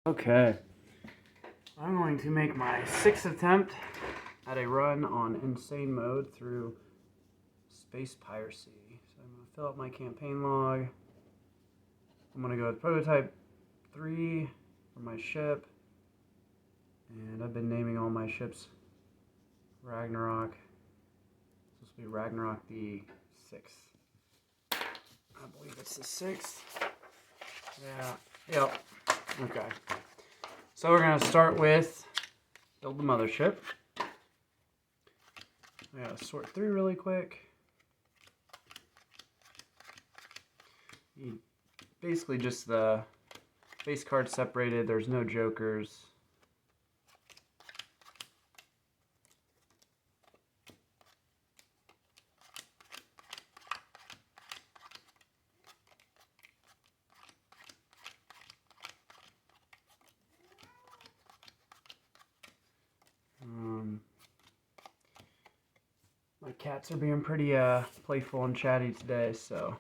Okay, I'm going to make my 6th attempt at a run on insane mode through space piracy. So I'm going to fill out my campaign log. I'm going to go with prototype 3 for my ship. And I've been naming all my ships Ragnarok. It's supposed to be Ragnarok the 6th. I believe it's the 6th. Yeah, yep. Okay. So we're going to start with build the mothership. I gotta sort through really quick. Basically just the base cards separated, there's no jokers. My cats are being pretty playful and chatty today, so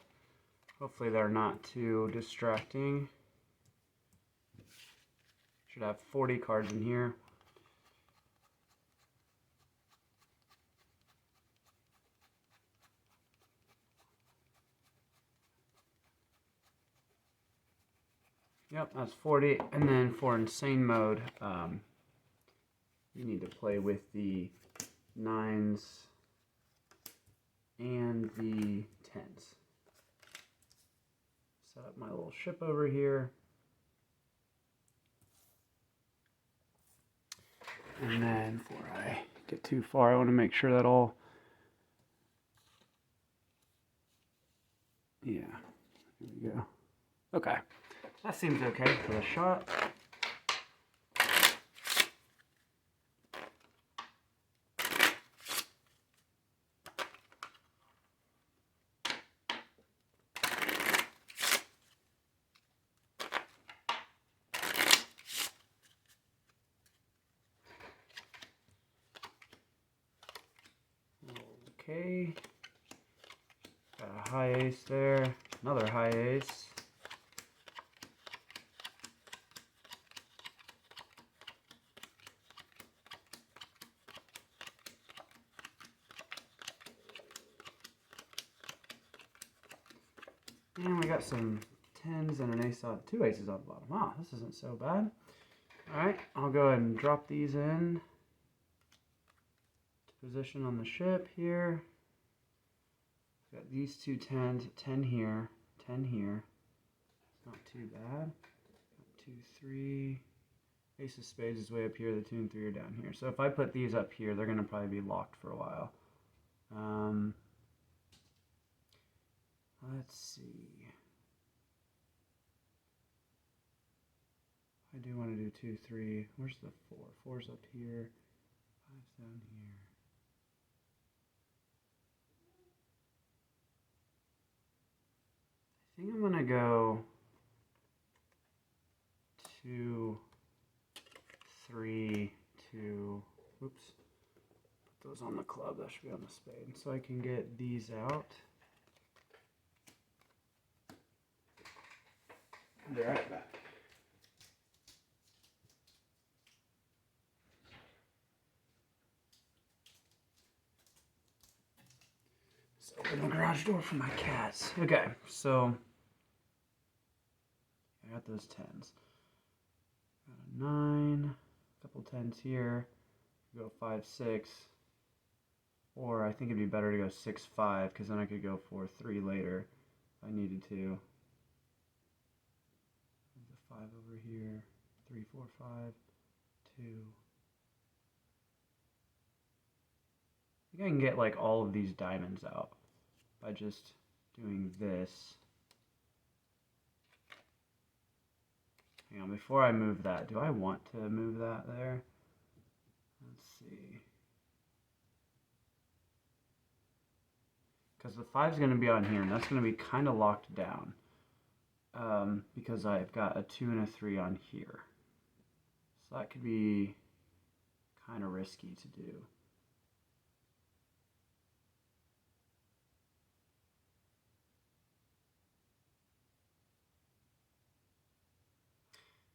hopefully they're not too distracting. Should have 40 cards in here. Yep, that's 40. And then for insane mode, you need to play with the 9s and the 10s. Set up my little ship over here. And then before I get too far, I want to make sure that all, yeah, there we go. Okay, that seems okay for the shot. Okay, got a high ace there, another high ace. And we got some 10s and an ace on, 2 aces on the bottom. Wow, this isn't so bad. Alright, I'll go ahead and drop these in to position on the ship here. Got these two 10s, 10 here, 10 here. It's not too bad. 2, 3. Ace of spades is way up here, the 2 and 3 are down here. So if I put these up here, they're going to probably be locked for a while. Let's see. I do want to do 2, 3. Where's the 4? 4's up here. 5's down here. I think I'm going to go 2, 3, 2. Oops. Put those on the club. That should be on the spade. So I can get these out. Be right back. Let's open the garage door for my cats. Okay, so I got those 10s. Got a 9, a couple 10s here. Go 5, 6. Or I think it'd be better to go 6, 5, because then I could go 4, 3 later if I needed to. There's a 5 over here. 3, 4, 5, 2. I think I can get like all of these diamonds out by just doing this. Hang on, before I move that, do I want to move that there? Let's see. Because the 5's going to be on here, and that's going to be kind of locked down. Because I've got a 2 and a 3 on here. So that could be kind of risky to do.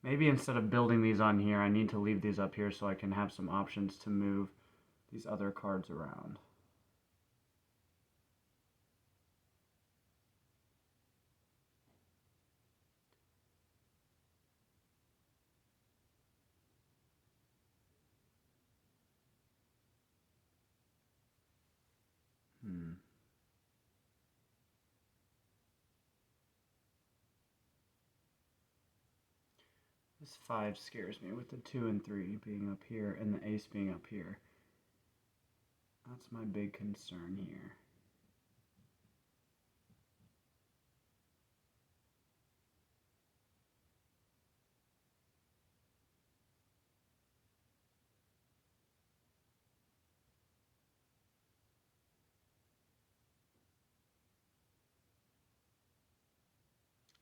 Maybe instead of building these on here, I need to leave these up here so I can have some options to move these other cards around. This 5 scares me with the 2 and 3 being up here and the ace being up here. That's my big concern here.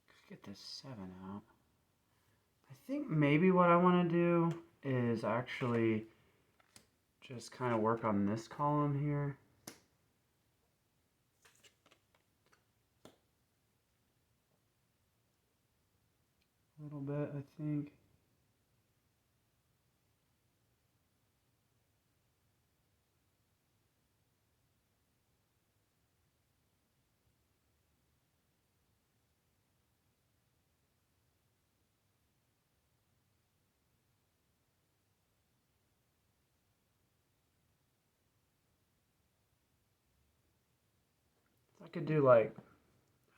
Let's get this 7 out. I think maybe what I want to do is actually just kind of work on this column here. A little bit, I think. I could do like,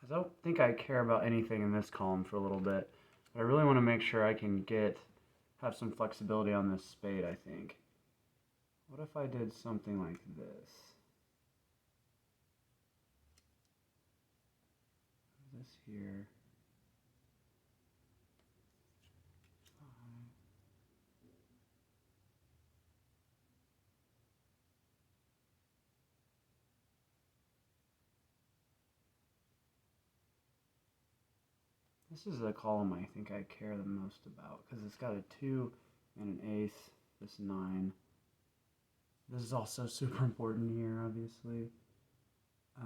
I don't think I care about anything in this column for a little bit, but I really want to make sure I can have some flexibility on this spade, I think. What if I did something like this? This here. 5. This is the column I think I care the most about because it's got a 2 and an ace, this 9. This is also super important here, obviously. I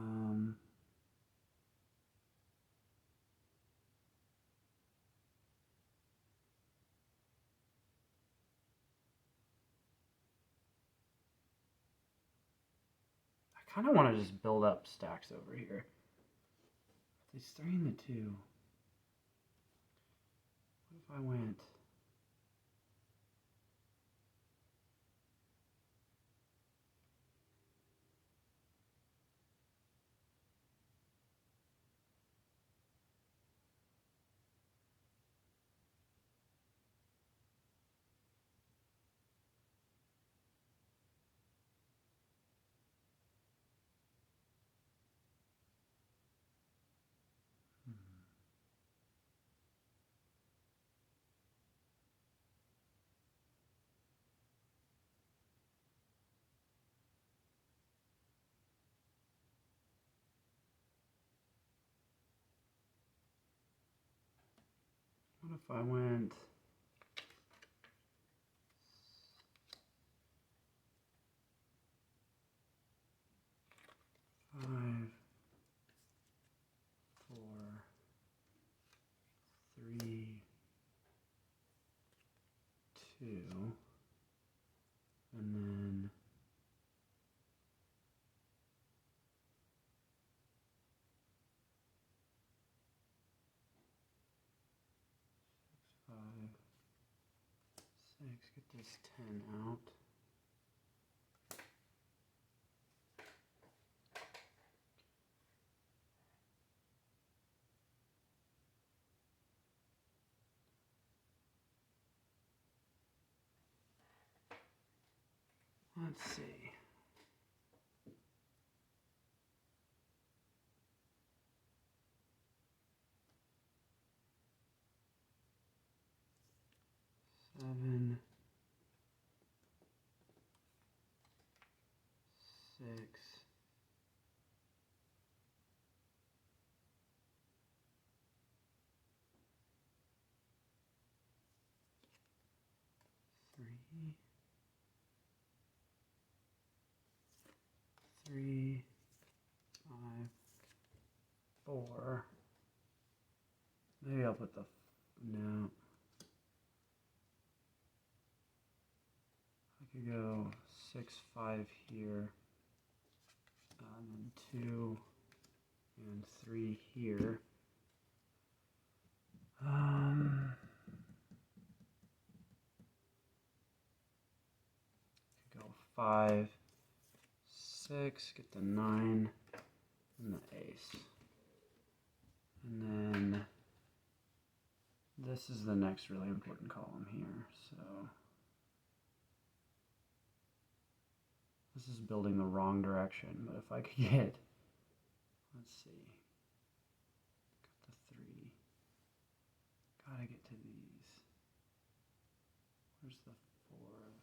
kind of want to just build up stacks over here. These 3 and the 2. What if I went? What if I went? Five, 4, 3, 2, and then 5, 6. Get this 10 out. Let's see. Seven, 6, 3, 3, 5, 4. Maybe I'll put the no. could go 6, 5 here, and then 2 and 3 here. Could go 5, 6, get the 9, and the ace. And then this is the next really important column here, so this is building the wrong direction, but if I could get, let's see, got the 3, gotta get to these. Where's the 4 of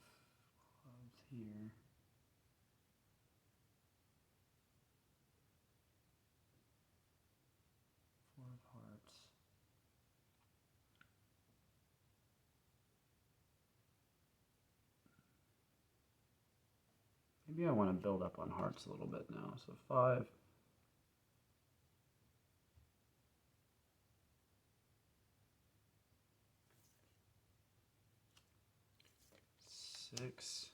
clubs here? Four of hearts. Maybe I want to build up on hearts a little bit now. So 5. 6.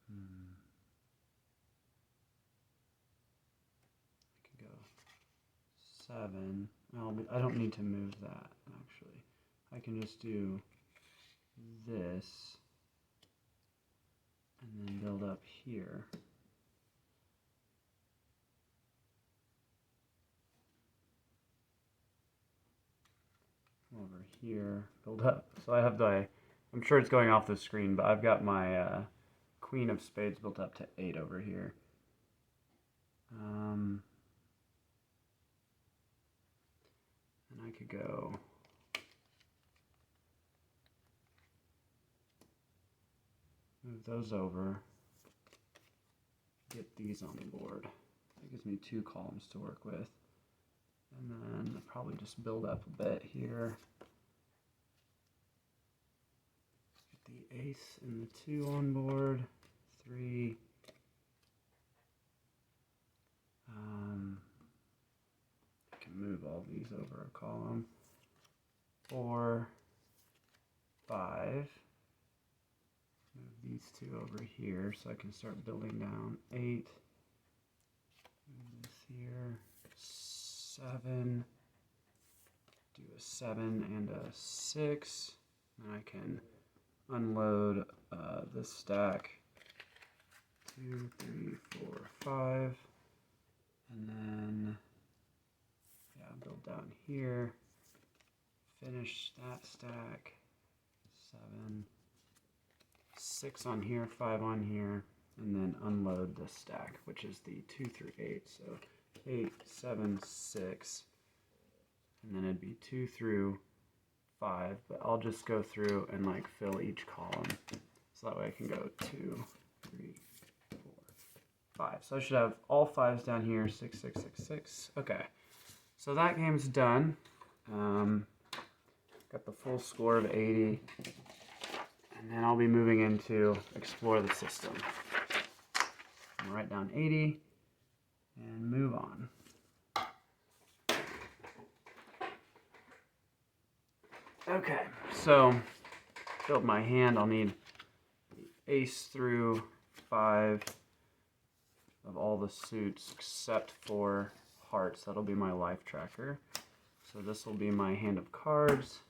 I could go 7. I don't need to move that, actually. I can just do this and then build up here. Over here, build up. So I have the, I'm sure it's going off the screen, but I've got my Queen of Spades built up to 8 over here. And I could go move those over, get these on the board. That gives me 2 columns to work with. And then I'll probably just build up a bit here. Get the ace and the 2 on board. 3. I can move all these over a column. 4, 5. Move these 2 over here so I can start building down. 8. Move this here. 7. Do a 7 and a 6. And I can unload this stack. 2, 3, 4, 5. And then, yeah, build down here. Finish that stack. 7. 6 on here, 5 on here. And then unload this stack, which is the 2 through 8. So 8, 7, 6, and then it'd be 2 through 5, but I'll just go through and like fill each column, so that way I can go 2, 3, 4, 5. So I should have all 5s down here, 6, 6, 6, 6. Okay, so that game's done. Got the full score of 80, and then I'll be moving into explore the system. I'll write down 80. And move on. Okay, so build my hand. I'll need the ace through 5 of all the suits except for hearts. That'll be my life tracker. So this will be my hand of cards.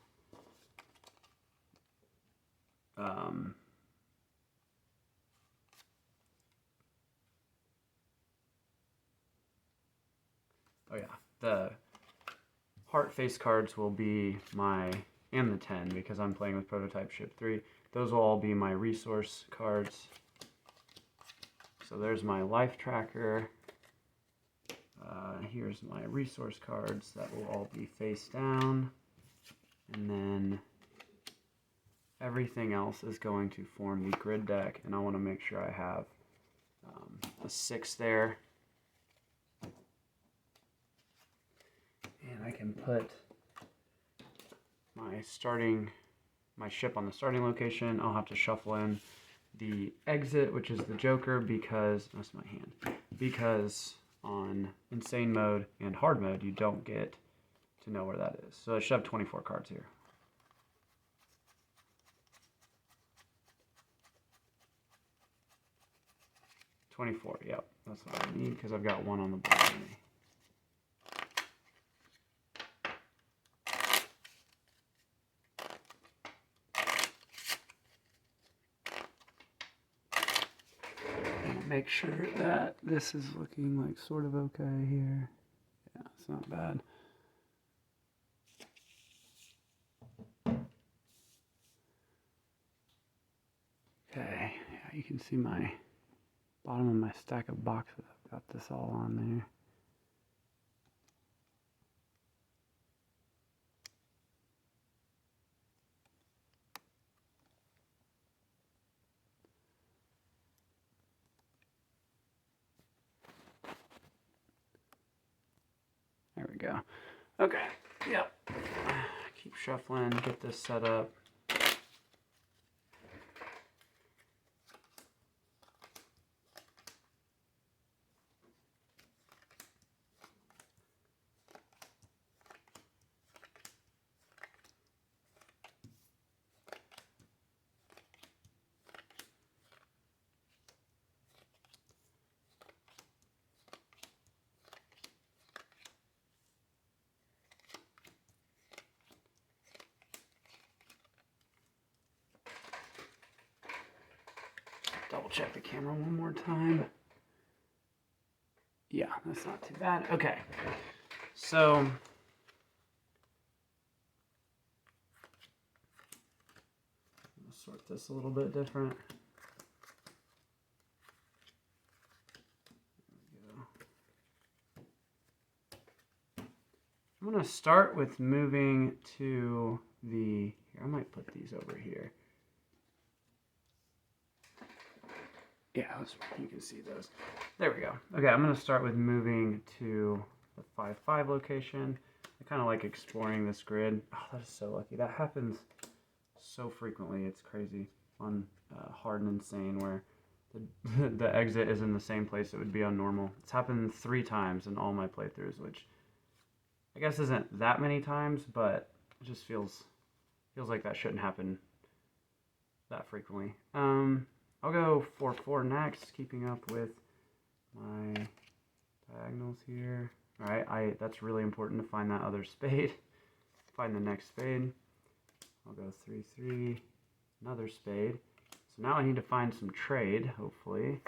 Oh yeah, the heart face cards will be my, and the 10 because I'm playing with prototype ship 3. Those will all be my resource cards. So there's my life tracker. Here's my resource cards that will all be face down. And then everything else is going to form the grid deck, and I want to make sure I have a 6 there. And I can put my ship on the starting location. I'll have to shuffle in the exit, which is the Joker, because that's my hand. Because on insane mode and hard mode, you don't get to know where that is. So I should have 24 cards here. Yep, that's what I need because I've got one on the board with me. Make sure that this is looking like sort of okay here. Yeah, it's not bad. Okay, yeah, you can see my bottom of my stack of boxes. I've got this all on there. There we go. Okay, yep. Keep shuffling, get this set up. Double check the camera one more time. Yeah, that's not too bad. Okay, so I'll sort this a little bit different. There we go. I'm going to start with moving to the, here, I might put these over here. Yeah, you can see those. There we go. Okay, I'm going to start with moving to the 5-5 location. I kind of like exploring this grid. Oh, that is so lucky. That happens so frequently. It's crazy on hard and insane where the exit is in the same place it would be on normal. It's happened 3 times in all my playthroughs, which I guess isn't that many times, but it just feels like that shouldn't happen that frequently. I'll go 4-4 next, keeping up with my diagonals here. All right, that's really important to find that other spade. Find the next spade. I'll go 3-3, another spade. So now I need to find some trade, hopefully.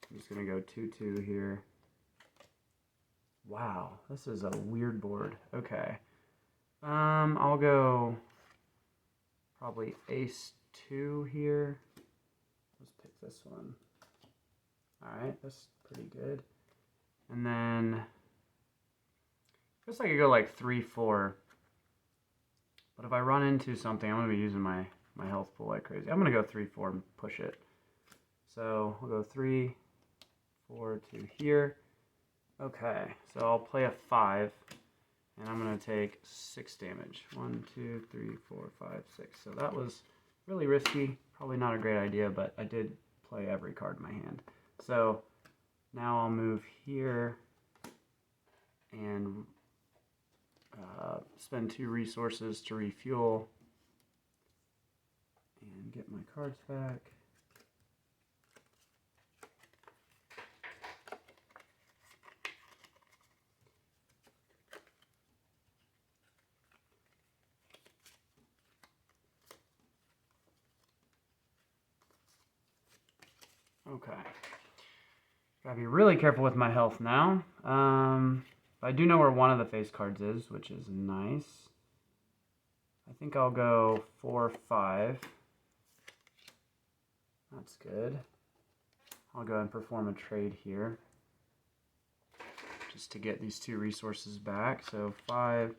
I'm just gonna go 2-2 here. Wow, this is a weird board. Okay. I'll go probably ace-2 here. Let's pick this one. Alright, that's pretty good. And then, I guess I could go like 3-4. But if I run into something, I'm going to be using my health pool like crazy. I'm going to go 3-4 and push it. So, we'll go 3-4 to here. Okay, so I'll play a 5. And I'm going to take 6 damage. 1, 2, 3, 4, 5, 6. So that was really risky. Probably not a great idea, but I did play every card in my hand. So now I'll move here and spend 2 resources to refuel and get my cards back. Okay. Gotta be really careful with my health now. I do know where one of the face cards is, which is nice. I think I'll go 4-5. That's good. I'll go and perform a trade here, just to get these 2 resources back. So 5,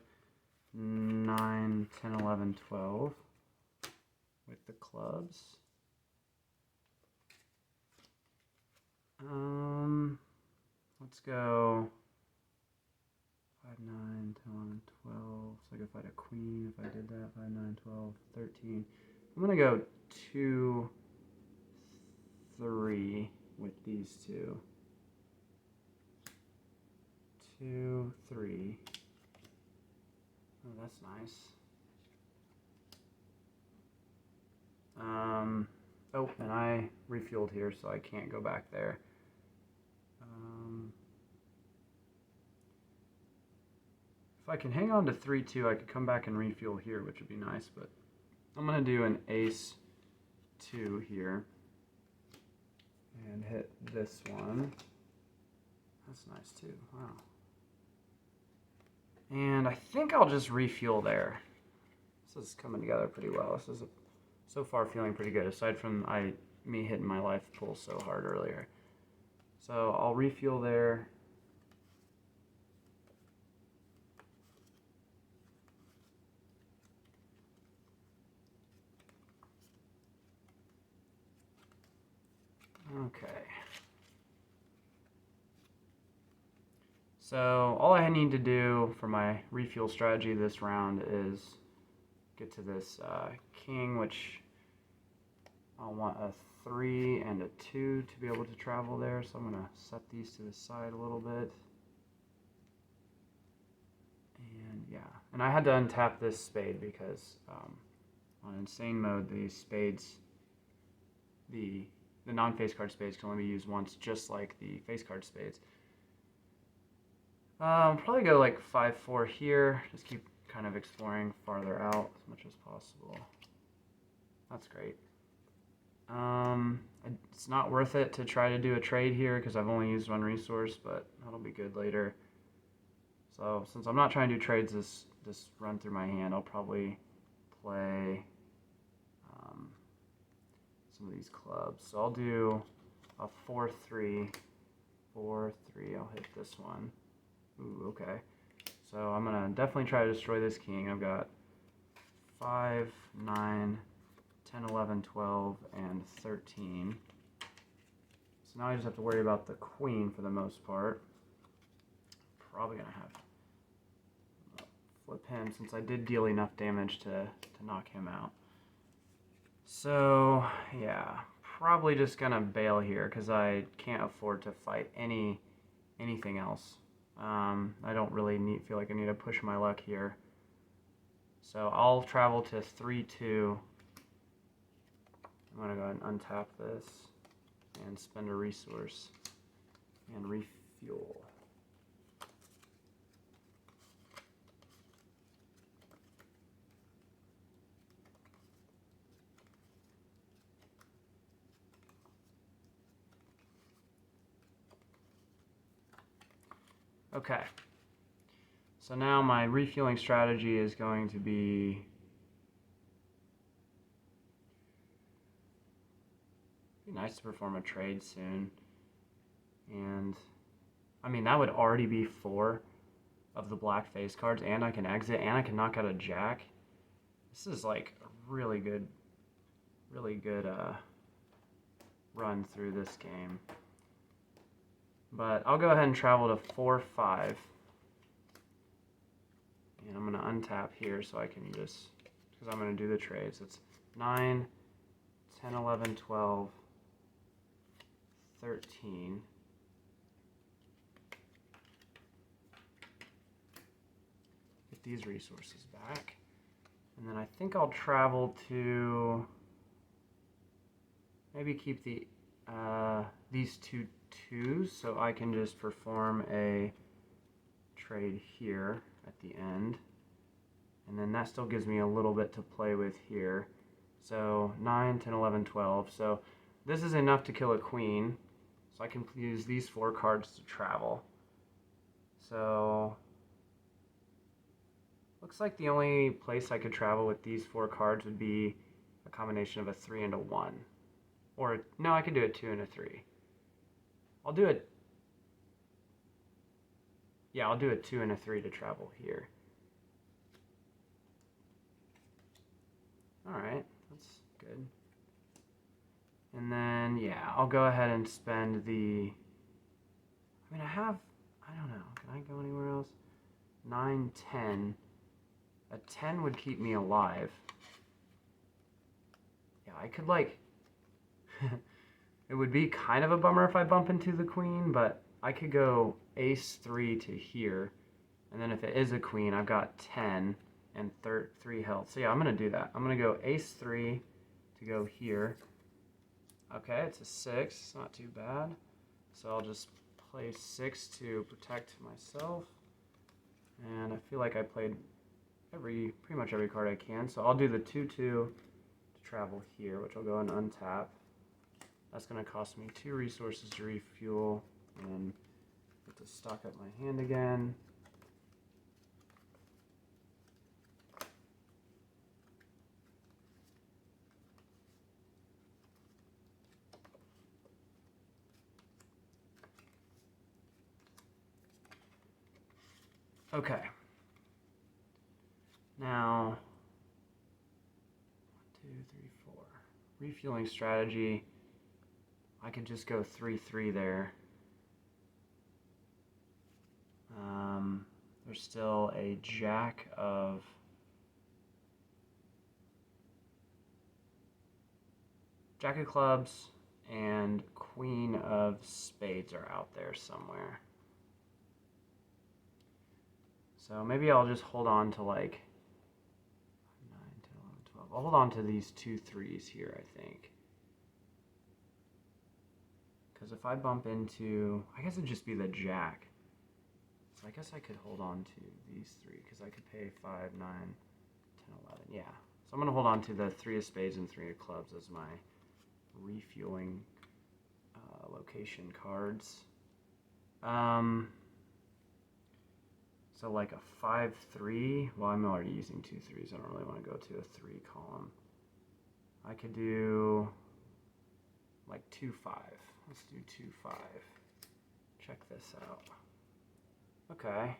9, 10, 11, 12 with the clubs. Let's go 5, 9, 10, 11, 12. So I could fight a queen if I did that. 5, 9, 12, 13. I'm going to go 2, 3 with these 2. 2, 3. Oh, that's nice. Oh, and I refueled here, so I can't go back there. If I can hang on to 3-2, I could come back and refuel here, which would be nice, but I'm going to do an ace 2 here and hit this one. That's nice too. Wow. And I think I'll just refuel there. This is coming together pretty well. This is so far feeling pretty good, aside from me hitting my life pool so hard earlier. So I'll refuel there. Okay. So all I need to do for my refuel strategy this round is get to this king, which I'll want a 3 and a 2 to be able to travel there. So I'm going to set these to the side a little bit. And yeah, and I had to untap this spade because on insane mode, these spades, the non-face card spades can only be used once, just like the face card spades. Probably go like 5-4 here. Just keep kind of exploring farther out as much as possible. That's great. It's not worth it to try to do a trade here because I've only used one resource, but that'll be good later. So since I'm not trying to do trades this run through my hand, I'll probably play some of these clubs. So I'll do a 4-3, 4-3. I'll hit this one. Ooh, okay. So I'm gonna definitely try to destroy this king. I've got 5, 9, 10, 11, 12, and 13. So now I just have to worry about the queen for the most part. Probably gonna have to flip him since I did deal enough damage to knock him out. So yeah, probably just gonna bail here because I can't afford to fight anything else. I don't really feel like I need to push my luck here. So I'll travel to 3-2. I'm going to go ahead and untap this and spend a resource and refuel. Okay, so now my refueling strategy is going to be nice to perform a trade soon. And I mean, that would already be 4 of the black face cards, and I can exit, and I can knock out a jack. This is like a really good run through this game. But I'll go ahead and travel to 4-5. And I'm going to untap here so I can just, because I'm going to do the trades. It's 9, 10, 11, 12, 13. Get these resources back. And then I think I'll travel to maybe keep the these 2 2s so I can just perform a trade here at the end. And then that still gives me a little bit to play with here. So 9, 10, 11, 12. So this is enough to kill a queen. So I can use these 4 cards to travel. So looks like the only place I could travel with these 4 cards would be a combination of a 3 and a 1. Or, no, I could do a 2 and a 3. I'll do it. Yeah, I'll do a 2 and a 3 to travel here. Alright, that's good. And then, yeah, I'll go ahead and spend the... I mean, I don't know. Can I go anywhere else? 9, 10. A 10 would keep me alive. Yeah, I could, like... It would be kind of a bummer if I bump into the queen, but I could go ace 3 to here, and then if it is a queen, I've got 10 and 3 health. So yeah, I'm going to do that. I'm going to go ace 3 to go here. Okay, it's a 6. It's not too bad. So I'll just play 6 to protect myself. And I feel like I played pretty much every card I can. So I'll do the 2-2 to travel here, which I'll go and untap. That's going to cost me 2 resources to refuel and get to stock up my hand again. Okay. Now, 1, 2, 3, 4. Refueling strategy. I could just go 3-3 there. There's still a jack of clubs and queen of spades are out there somewhere. So maybe I'll just hold on to like 9, 10, 11, 12. I'll hold on to these 2 3s here, I think. Because if I bump into, I guess it'd just be the jack. So I guess I could hold on to these 3 because I could pay 5, 9, 10, 11. Yeah. So I'm going to hold on to the 3 of spades and 3 of clubs as my refueling location cards. So like a 5-3. Well, I'm already using 2 3s. I don't really want to go to a 3 column. I could do like 2-5. Let's do 2-5. Check this out. Okay.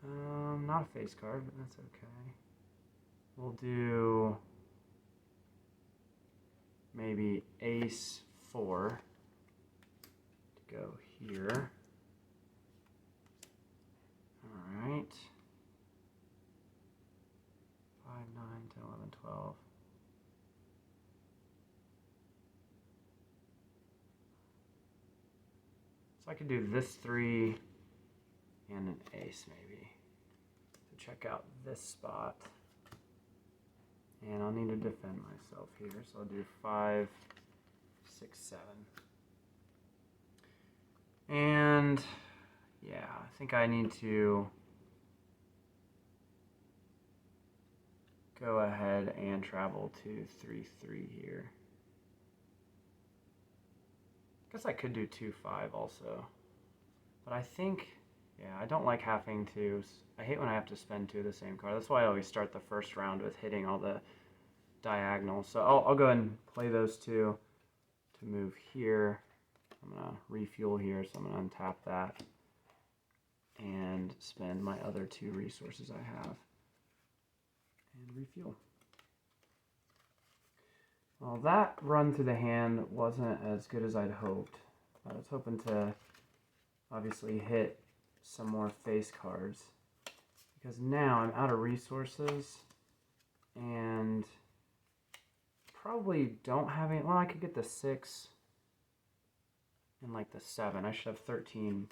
Not a face card, but that's okay. We'll do maybe ace 4 to go here. All right. 5, 9, 10, 11, 12. So I could do this 3 and an ace maybe to check out this spot. And I'll need to defend myself here, so I'll do 5, 6, 7. And yeah, I think I need to go ahead and travel to 3-3 here. I guess I could do 2-5 also. But I think, yeah, I don't like having to, I hate when I have to spend 2 of the same card. That's why I always start the first round with hitting all the diagonals. So I'll go ahead and play those 2 to move here. I'm going to refuel here, so I'm going to untap that and spend my other 2 resources I have and refuel. Well, that run through the hand wasn't as good as I'd hoped. I was hoping to obviously hit some more face cards because now I'm out of resources and probably don't have any. Well, I could get the 6 and like the 7. I should have 13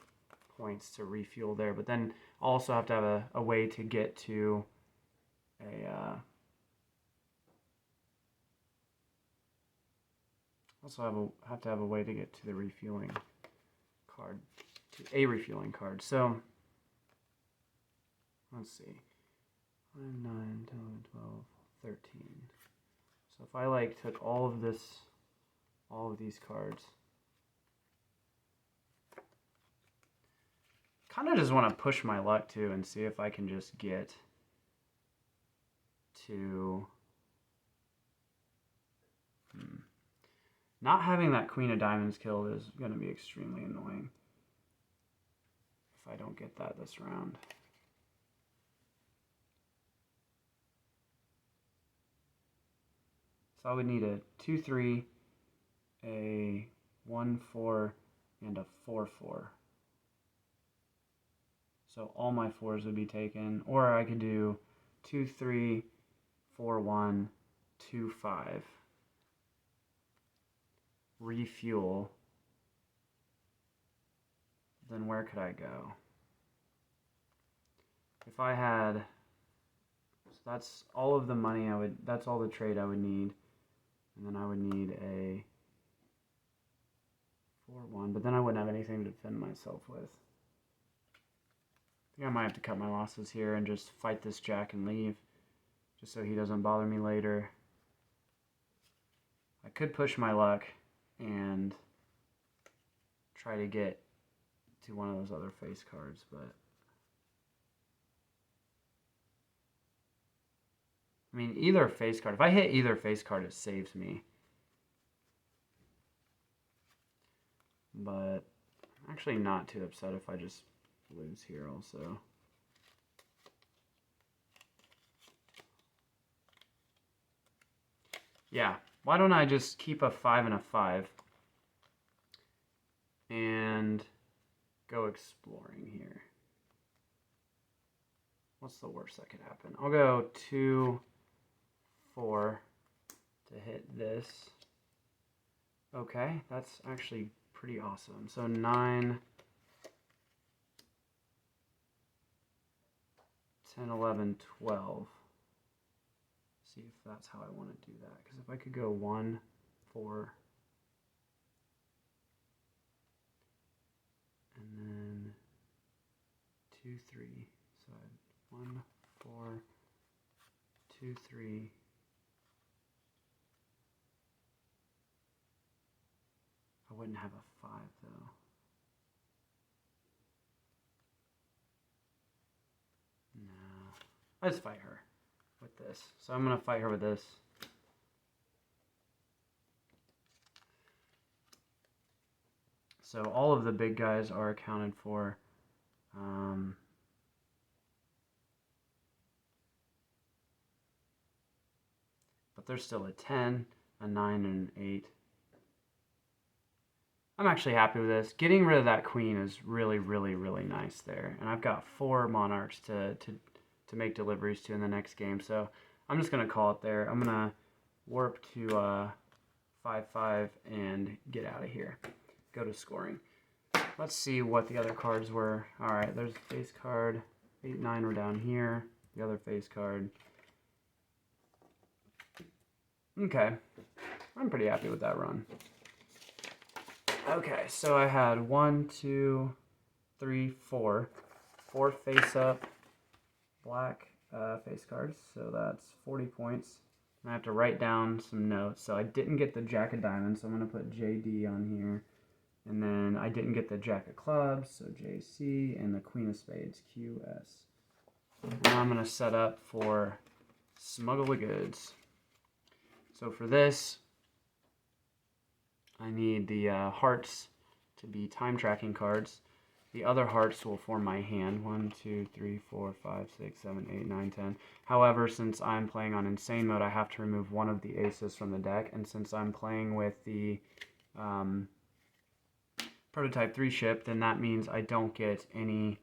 points to refuel there, but then I'll also have to have a way to get to a have to have a way to get to the refueling card, to a refueling card. So let's see, 5, 9, 10, 11, 12, 13. So if I like took all of these cards, kind of just want to push my luck too and see if I can just get to not having that queen of diamonds killed is going to be extremely annoying if I don't get that this round. So I would need a 2-3, a 1-4, and a 4-4. So all my 4s would be taken, or I could do 2-3, 4-1, 2-5. Refuel, then where could I go? If I had, so that's all of the money that's all the trade I would need. And then I would need a 4-1, but then I wouldn't have anything to defend myself with. I think I might have to cut my losses here and just fight this jack and leave, just so he doesn't bother me later. I could push my luck and try to get to one of those other face cards, but I mean, either face card. If I hit either face card, it saves me. But I'm actually not too upset if I just lose here also. Yeah, why don't I just keep a 5 and a 5 and go exploring here. What's the worst that could happen? I'll go 2, 4 to hit this. Okay, that's actually pretty awesome. So 9, 10, 11, 12. See if that's how I want to do that. Because if I could go 1, 4, and then 2, 3. So 1, 4, 2, 3. I wouldn't have a 5 though. No. I just fight her with this. So I'm going to fight her with this. So all of the big guys are accounted for. But there's still a 10, a 9, and an 8. I'm actually happy with this. Getting rid of that queen is really, really, really nice there. And I've got 4 monarchs to make deliveries to in the next game. So I'm just going to call it there. I'm going to warp to 5-5 and get out of here. Go to scoring. Let's see what the other cards were. All right, there's a face card. 8, 9 were down here. The other face card. Okay. I'm pretty happy with that run. Okay, so I had 1, 2, 3, 4. 4 face-up black face cards, so that's 40 points. And I have to write down some notes. So I didn't get the Jack of Diamonds, so I'm going to put JD on here. And then I didn't get the Jack of Clubs, so JC, and the Queen of Spades, QS. Now I'm going to set up for Smuggle the Goods. So for this, I need the hearts to be time tracking cards. The other hearts will form my hand. 1, 2, 3, 4, 5, 6, 7, 8, 9, 10. However, since I'm playing on insane mode, I have to remove one of the aces from the deck. And since I'm playing with the Prototype 3 ship, then that means I don't get any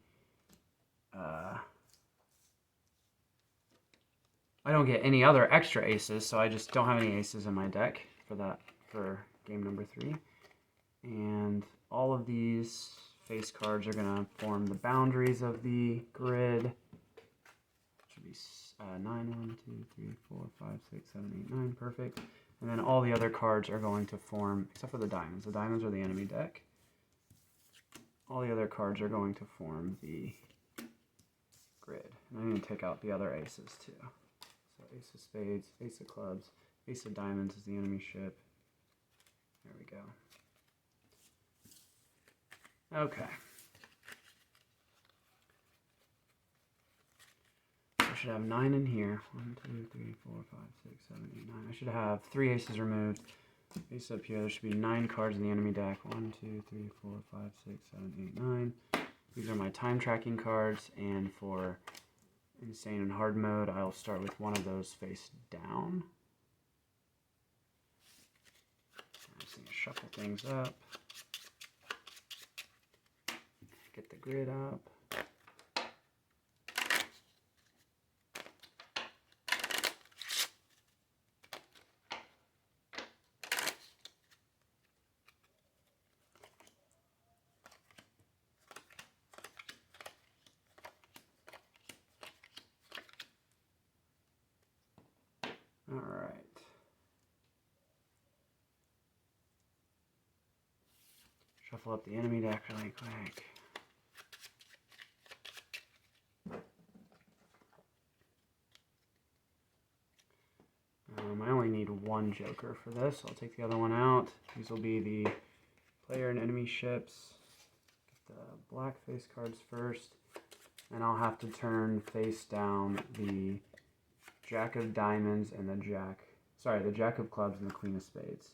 other extra aces, so I just don't have any aces in my deck for game number 3. And all of these face cards are going to form the boundaries of the grid. It should be 9, 1, 2, 3, 4, 5, 6, 7, 8, 9, perfect. And then all the other cards are going to form, except for the diamonds. The diamonds are the enemy deck. All the other cards are going to form the grid. And I need to take out the other aces too. So ace of spades, ace of clubs, ace of diamonds is the enemy ship. There we go. Okay. I should have 9 in here. 1, 2, 3, 4, 5, 6, 7, 8, 9. I should have 3 aces removed. Ace up here. There should be 9 cards in the enemy deck. 1, 2, 3, 4, 5, 6, 7, 8, 9. These are my time tracking cards, and for insane and hard mode, I'll start with one of those face down. I'm just going to shuffle things up. Get the grid up. Shuffle up the enemy deck really quick. I only need one joker for this. I'll take the other one out. These will be the player and enemy ships. Get the black face cards first. And I'll have to turn face down the Jack of Diamonds and the Jack of Clubs and the Queen of Spades.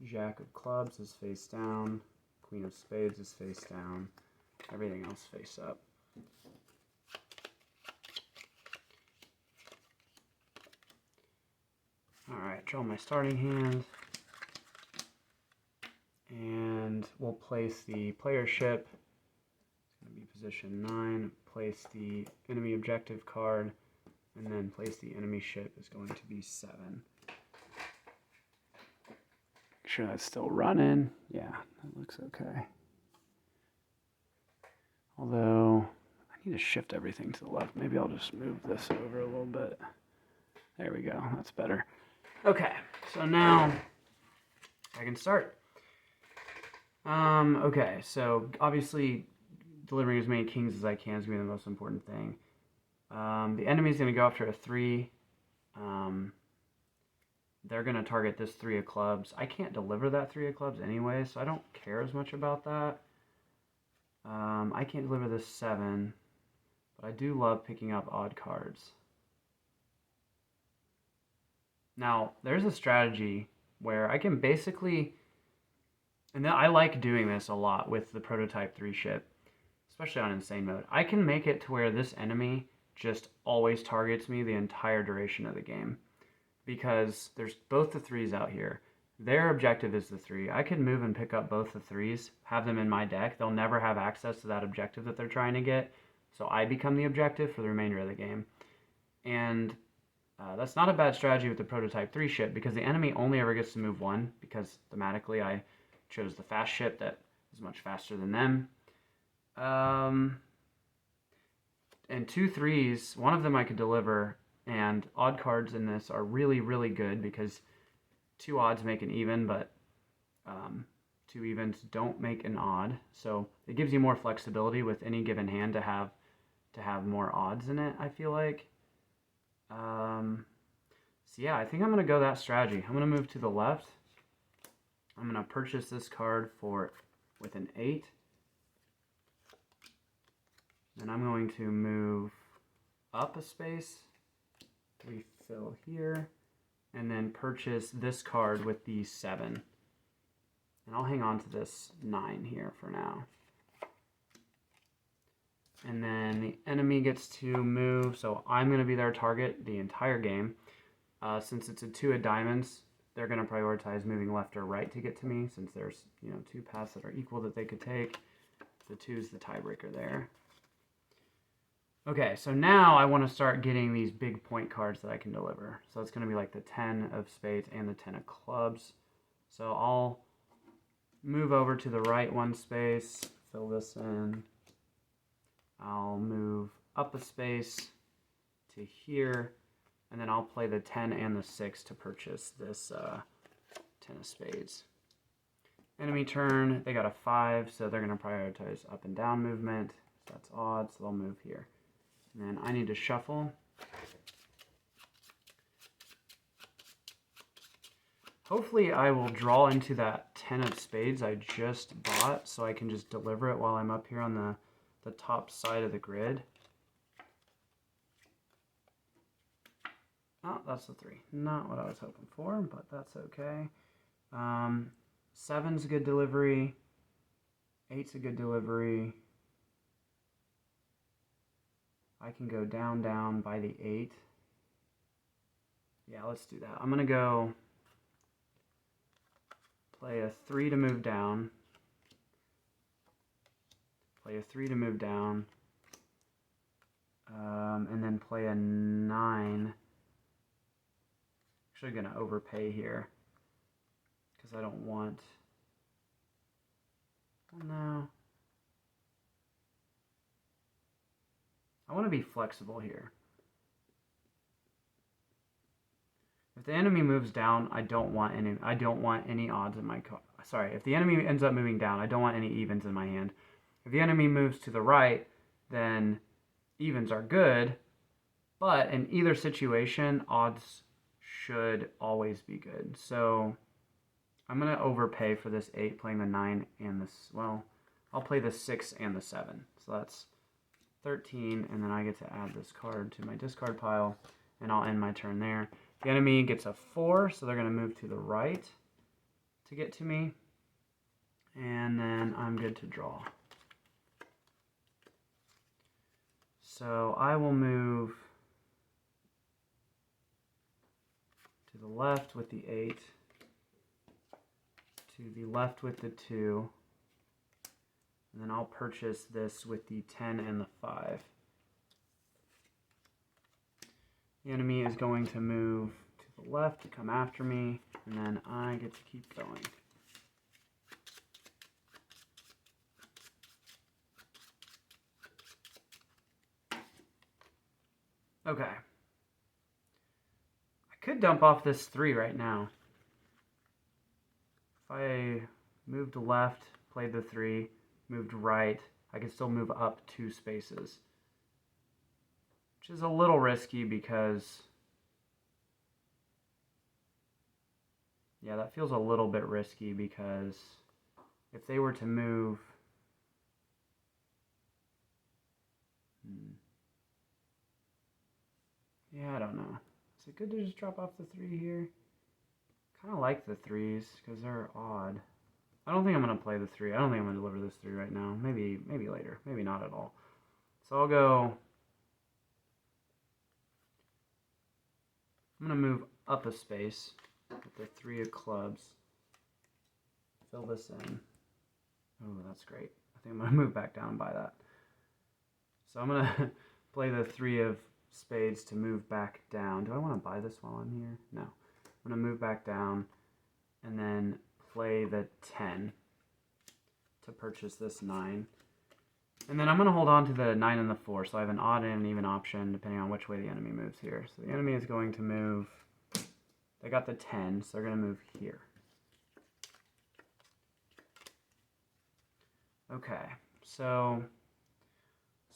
Jack of Clubs is face down. Queen of Spades is face down. Everything else face up. Alright, draw my starting hand. And we'll place the player ship. It's going to be position 9. Place the enemy objective card. And then place the enemy ship is going to be 7. Make sure that's still running. Yeah, that looks okay. Although, I need to shift everything to the left. Maybe I'll just move this over a little bit. There we go. That's better. Okay, so now I can start. Okay, so obviously delivering as many kings as I can is going to be the most important thing. The enemy's going to go after a 3. They're going to target this 3 of clubs. I can't deliver that 3 of clubs anyway, so I don't care as much about that. I can't deliver this 7, but I do love picking up odd cards. Now, there's a strategy where I can basically, and I like doing this a lot with the prototype 3 ship, especially on insane mode. I can make it to where this enemy just always targets me the entire duration of the game, because there's both the 3s out here. Their objective is the 3. I can move and pick up both the 3s, have them in my deck. They'll never have access to that objective that they're trying to get, so I become the objective for the remainder of the game. And that's not a bad strategy with the prototype 3 ship, because the enemy only ever gets to move 1, because thematically I chose the fast ship that is much faster than them. And 2 3s, one of them I could deliver, and odd cards in this are really, really good, because 2 odds make an even, but 2 evens don't make an odd. So it gives you more flexibility with any given hand to have more odds in it, I feel like. So yeah, I think I'm going to go that strategy. I'm going to move to the left. I'm going to purchase this card with an 8. Then I'm going to move up a space, refill here, and then purchase this card with the 7. And I'll hang on to this 9 here for now. And then the enemy gets to move, so I'm going to be their target the entire game. Since it's a 2 of diamonds, they're going to prioritize moving left or right to get to me, since there's 2 paths that are equal that they could take. The 2 is the tiebreaker there. Okay, so now I want to start getting these big point cards that I can deliver. So it's going to be like the 10 of spades and the 10 of clubs. So I'll move over to the right 1 space, fill this in. I'll move up a space to here, and then I'll play the 10 and the 6 to purchase this 10 of spades. Enemy turn, they got a 5, so they're going to prioritize up and down movement. So that's odd, so they'll move here. And then I need to shuffle. Hopefully I will draw into that 10 of spades I just bought, so I can just deliver it while I'm up here on the top side of the grid. Oh, that's the 3. Not what I was hoping for, but that's okay. 7's a good delivery. 8's a good delivery. I can go down, down by the 8. Yeah, let's do that. I'm going to go play a 3 to move down. Play a 3 to move down. And then play a 9. Actually going to overpay here, because I don't want... Oh, no. I want to be flexible here. If the enemy moves down, I don't want any odds in my sorry, if the enemy ends up moving down, I don't want any evens in my hand. If the enemy moves to the right, then evens are good, but in either situation, odds should always be good. So I'm going to overpay for this 8, playing the 9 and this, well, I'll play the 6 and the 7. So that's 13, and then I get to add this card to my discard pile, and I'll end my turn there. The enemy gets a 4, so they're going to move to the right to get to me, and then I'm good to draw. So I will move to the left with the 8, to the left with the 2, and then I'll purchase this with the 10 and the 5. The enemy is going to move to the left to come after me, and then I get to keep going. Okay. I could dump off this 3 right now. If I moved left, played the 3, moved right, I could still move up 2 spaces. Which is a little risky because, yeah, that feels a little bit risky because if they were to move, yeah, I don't know. Is it good to just drop off the 3 here? Kind of like the 3s because they're odd. I don't think I'm going to play the 3. I don't think I'm going to deliver this 3 right now. Maybe later. Maybe not at all. So I'll go, I'm going to move up a space with the 3 of clubs. Fill this in. Oh, that's great. I think I'm going to move back down and buy that. So I'm going to play the 3 of spades to move back down. Do I want to buy this while I'm here? No. I'm going to move back down and then play the 10 to purchase this 9. And then I'm going to hold on to the 9 and the 4, so I have an odd and an even option depending on which way the enemy moves here. So the enemy is going to move, they got the 10, so they're going to move here. Okay, so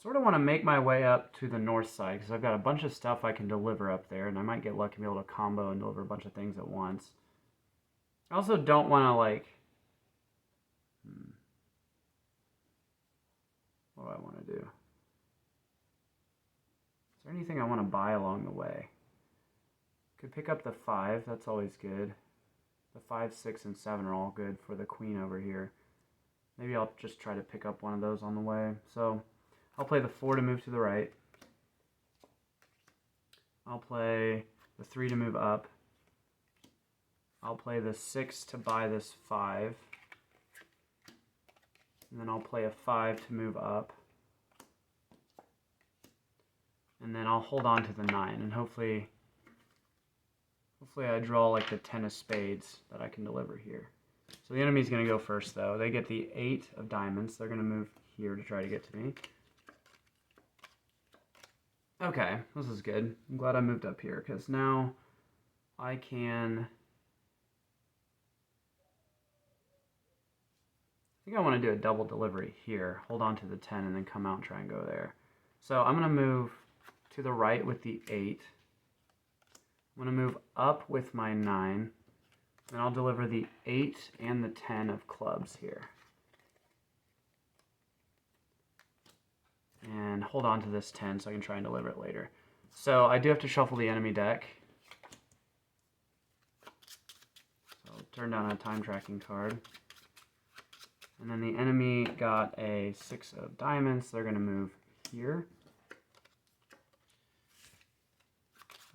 sort of want to make my way up to the north side because I've got a bunch of stuff I can deliver up there, and I might get lucky and be able to combo and deliver a bunch of things at once. I also don't want to, like, what do I want to do? Is there anything I want to buy along the way? Could pick up the 5, that's always good. The 5, 6, and 7 are all good for the queen over here. Maybe I'll just try to pick up one of those on the way. So I'll play the 4 to move to the right. I'll play the 3 to move up. I'll play the 6 to buy this 5. And then I'll play a 5 to move up. And then I'll hold on to the 9, and hopefully I draw like the 10 of spades that I can deliver here. So the enemy's going to go first, though. They get the 8 of diamonds. They're going to move here to try to get to me. Okay, this is good. I'm glad I moved up here, because now I can... I think I want to do a double delivery here. Hold on to the 10 and then come out and try and go there. So I'm going to move to the right with the 8. I'm going to move up with my 9. And I'll deliver the 8 and the 10 of clubs here. And hold on to this 10 so I can try and deliver it later. So I do have to shuffle the enemy deck. So I'll turn down a time tracking card. And then the enemy got a 6 of diamonds. So they're going to move here.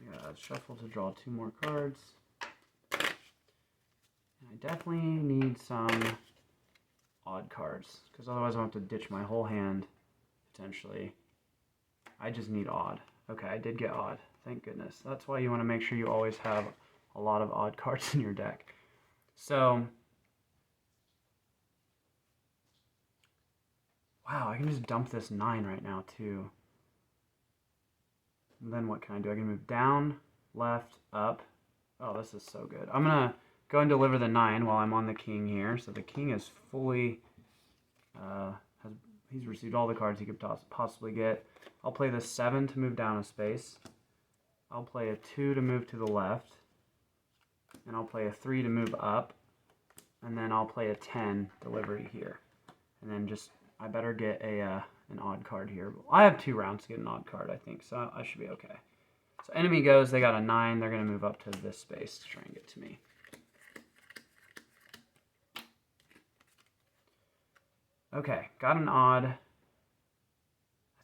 Yeah, shuffle to draw 2 more cards. I definitely need some odd cards, because otherwise I'll have to ditch my whole hand, potentially. I just need odd. Okay, I did get odd. Thank goodness. That's why you want to make sure you always have a lot of odd cards in your deck. So, wow, I can just dump this 9 right now, too. And then what can I do? I can move down, left, up. Oh, this is so good. I'm going to go and deliver the 9 while I'm on the king here. So the king is fully... he's received all the cards he could possibly get. I'll play the 7 to move down a space. I'll play a 2 to move to the left. And I'll play a 3 to move up. And then I'll play a 10 delivery here. And then just, I better get an odd card here. I have 2 rounds to get an odd card, I think, so I should be okay. So enemy goes, they got a 9. They're going to move up to this space to try and get to me. Okay, got an odd. I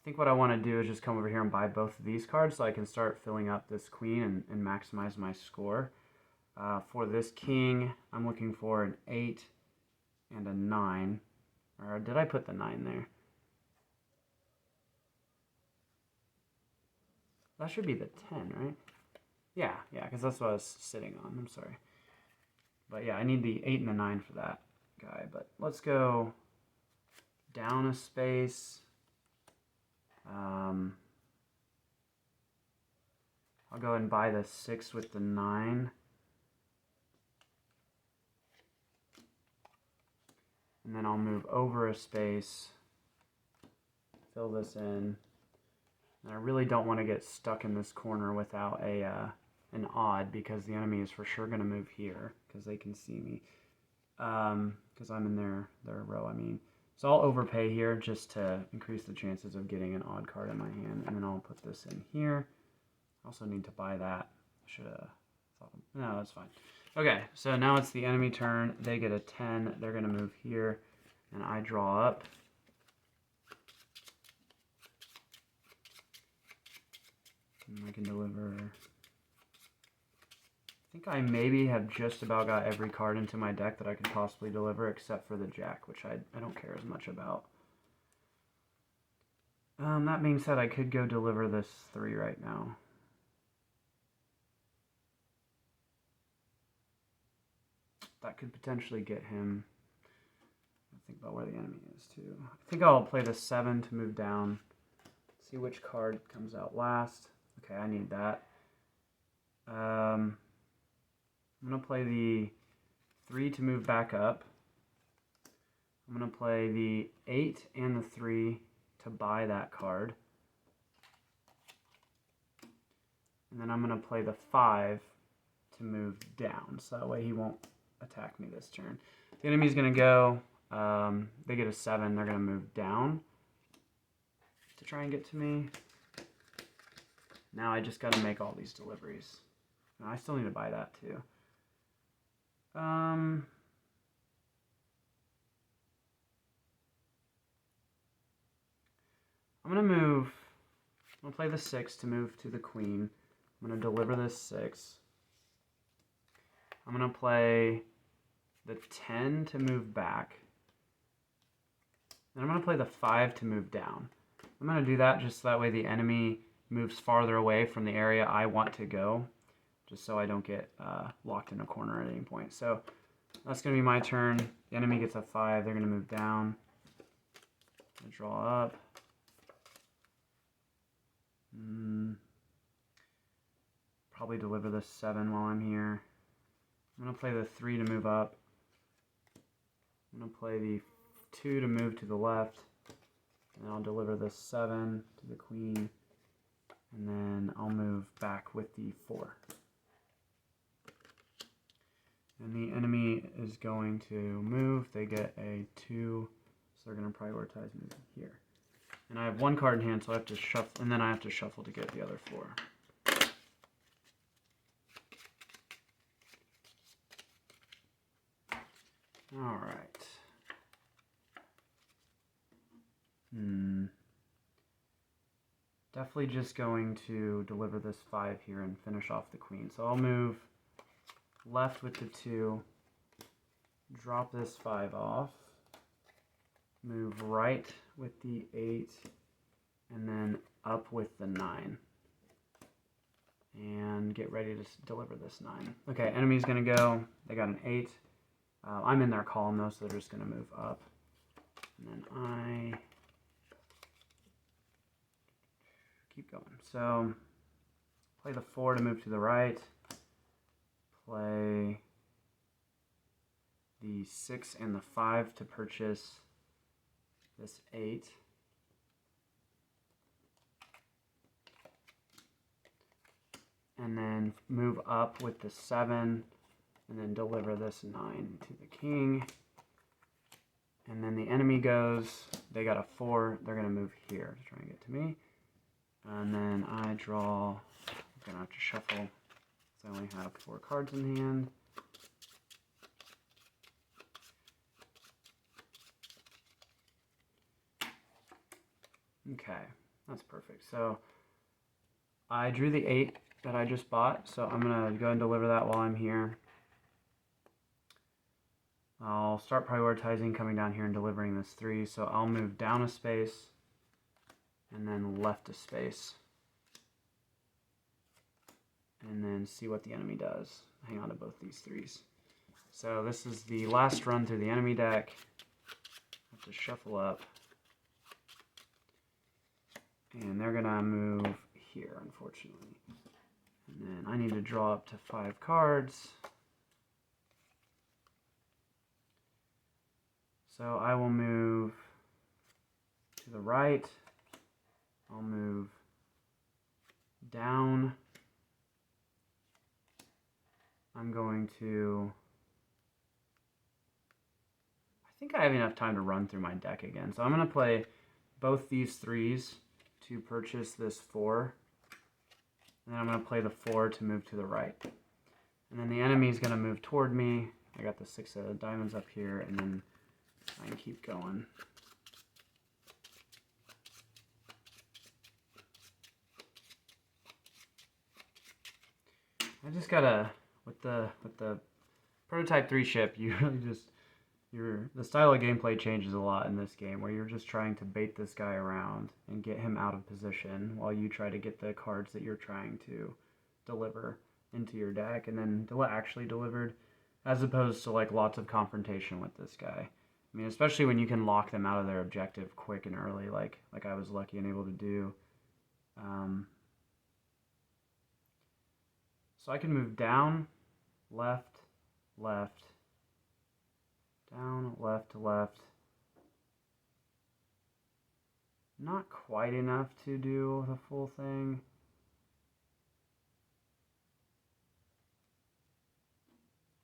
think what I want to do is just come over here and buy both of these cards so I can start filling up this queen and maximize my score. For this king, I'm looking for an 8 and a 9. Or did I put the 9 there? That should be the 10, right? Yeah, because that's what I was sitting on. I'm sorry. But yeah, I need the 8 and the 9 for that guy. But let's go down a space. I'll go and buy the 6 with the 9. And then I'll move over a space, fill this in. And I really don't want to get stuck in this corner without an odd, because the enemy is for sure going to move here because they can see me. Because I'm in their row, I mean. So I'll overpay here just to increase the chances of getting an odd card in my hand. And then I'll put this in here. Also need to buy that. Should have thought of, no, that's fine. Okay, so now it's the enemy turn. They get a 10. They're going to move here. And I draw up. And I can deliver. I think I maybe have just about got every card into my deck that I could possibly deliver, except for the Jack, which I don't care as much about. That being said, I could go deliver this 3 right now. That could potentially get him. Think about where the enemy is too. I think I'll play the 7 to move down. See which card comes out last. Okay, I need that. I'm going to play the 3 to move back up. I'm going to play the 8 and the 3 to buy that card. And then I'm going to play the 5 to move down. So that way he won't attack me this turn. The enemy's going to go. They get a 7. They're going to move down to try and get to me. Now I just got to make all these deliveries. I still need to buy that too. I'm going to move. I'm going to play the 6 to move to the queen. I'm going to deliver this 6. I'm going to play the 10 to move back. And I'm going to play the 5 to move down. I'm going to do that just so that way the enemy moves farther away from the area I want to go, just so I don't get locked in a corner at any point. So that's going to be my turn. The enemy gets a 5. They're going to move down. I draw up. Probably deliver the 7 while I'm here. I'm going to play the 3 to move up. I'm going to play the 2 to move to the left. And I'll deliver the 7 to the queen. And then I'll move back with the 4. And the enemy is going to move. They get a 2, so they're going to prioritize moving here. And I have 1 card in hand, so I have to shuffle, and then I have to shuffle to get the other 4. All right. Definitely just going to deliver this 5 here and finish off the queen. So I'll move left with the 2, drop this 5 off, move right with the 8, and then up with the 9. And get ready to deliver this 9. Okay, enemy's going to go. They got an 8. I'm in their column though, so they're just going to move up. And then I keep going. So play the 4 to move to the right. play the 6 and the 5 to purchase this 8. And then move up with the 7, and then deliver this 9 to the king. And then the enemy goes, they got a 4, they're gonna move here to try and get to me. And then I draw, I'm gonna have to shuffle, because I only have 4 cards in hand. Okay, that's perfect. So I drew the 8 that I just bought, so I'm gonna go ahead and deliver that while I'm here. I'll start prioritizing coming down here and delivering this 3, so I'll move down a space and then left a space. And then see what the enemy does. Hang on to both these 3s. So this is the last run through the enemy deck. I have to shuffle up. And they're gonna move here, unfortunately. And then I need to draw up to 5 cards. So I will move to the right. I'll move down. I'm going to, I think I have enough time to run through my deck again. So I'm going to play both these 3s to purchase this 4. And then I'm going to play the 4 to move to the right. And then the enemy is going to move toward me. I got the 6 of diamonds up here, and then I can keep going. I just gotta, with the prototype 3 ship, you really just, the style of gameplay changes a lot in this game, where you're just trying to bait this guy around and get him out of position while you try to get the cards that you're trying to deliver into your deck and then actually delivered, as opposed to like lots of confrontation with this guy. I mean, especially when you can lock them out of their objective quick and early, like I was lucky and able to do. So I can move down, left, left, down, left, left. Not quite enough to do the full thing.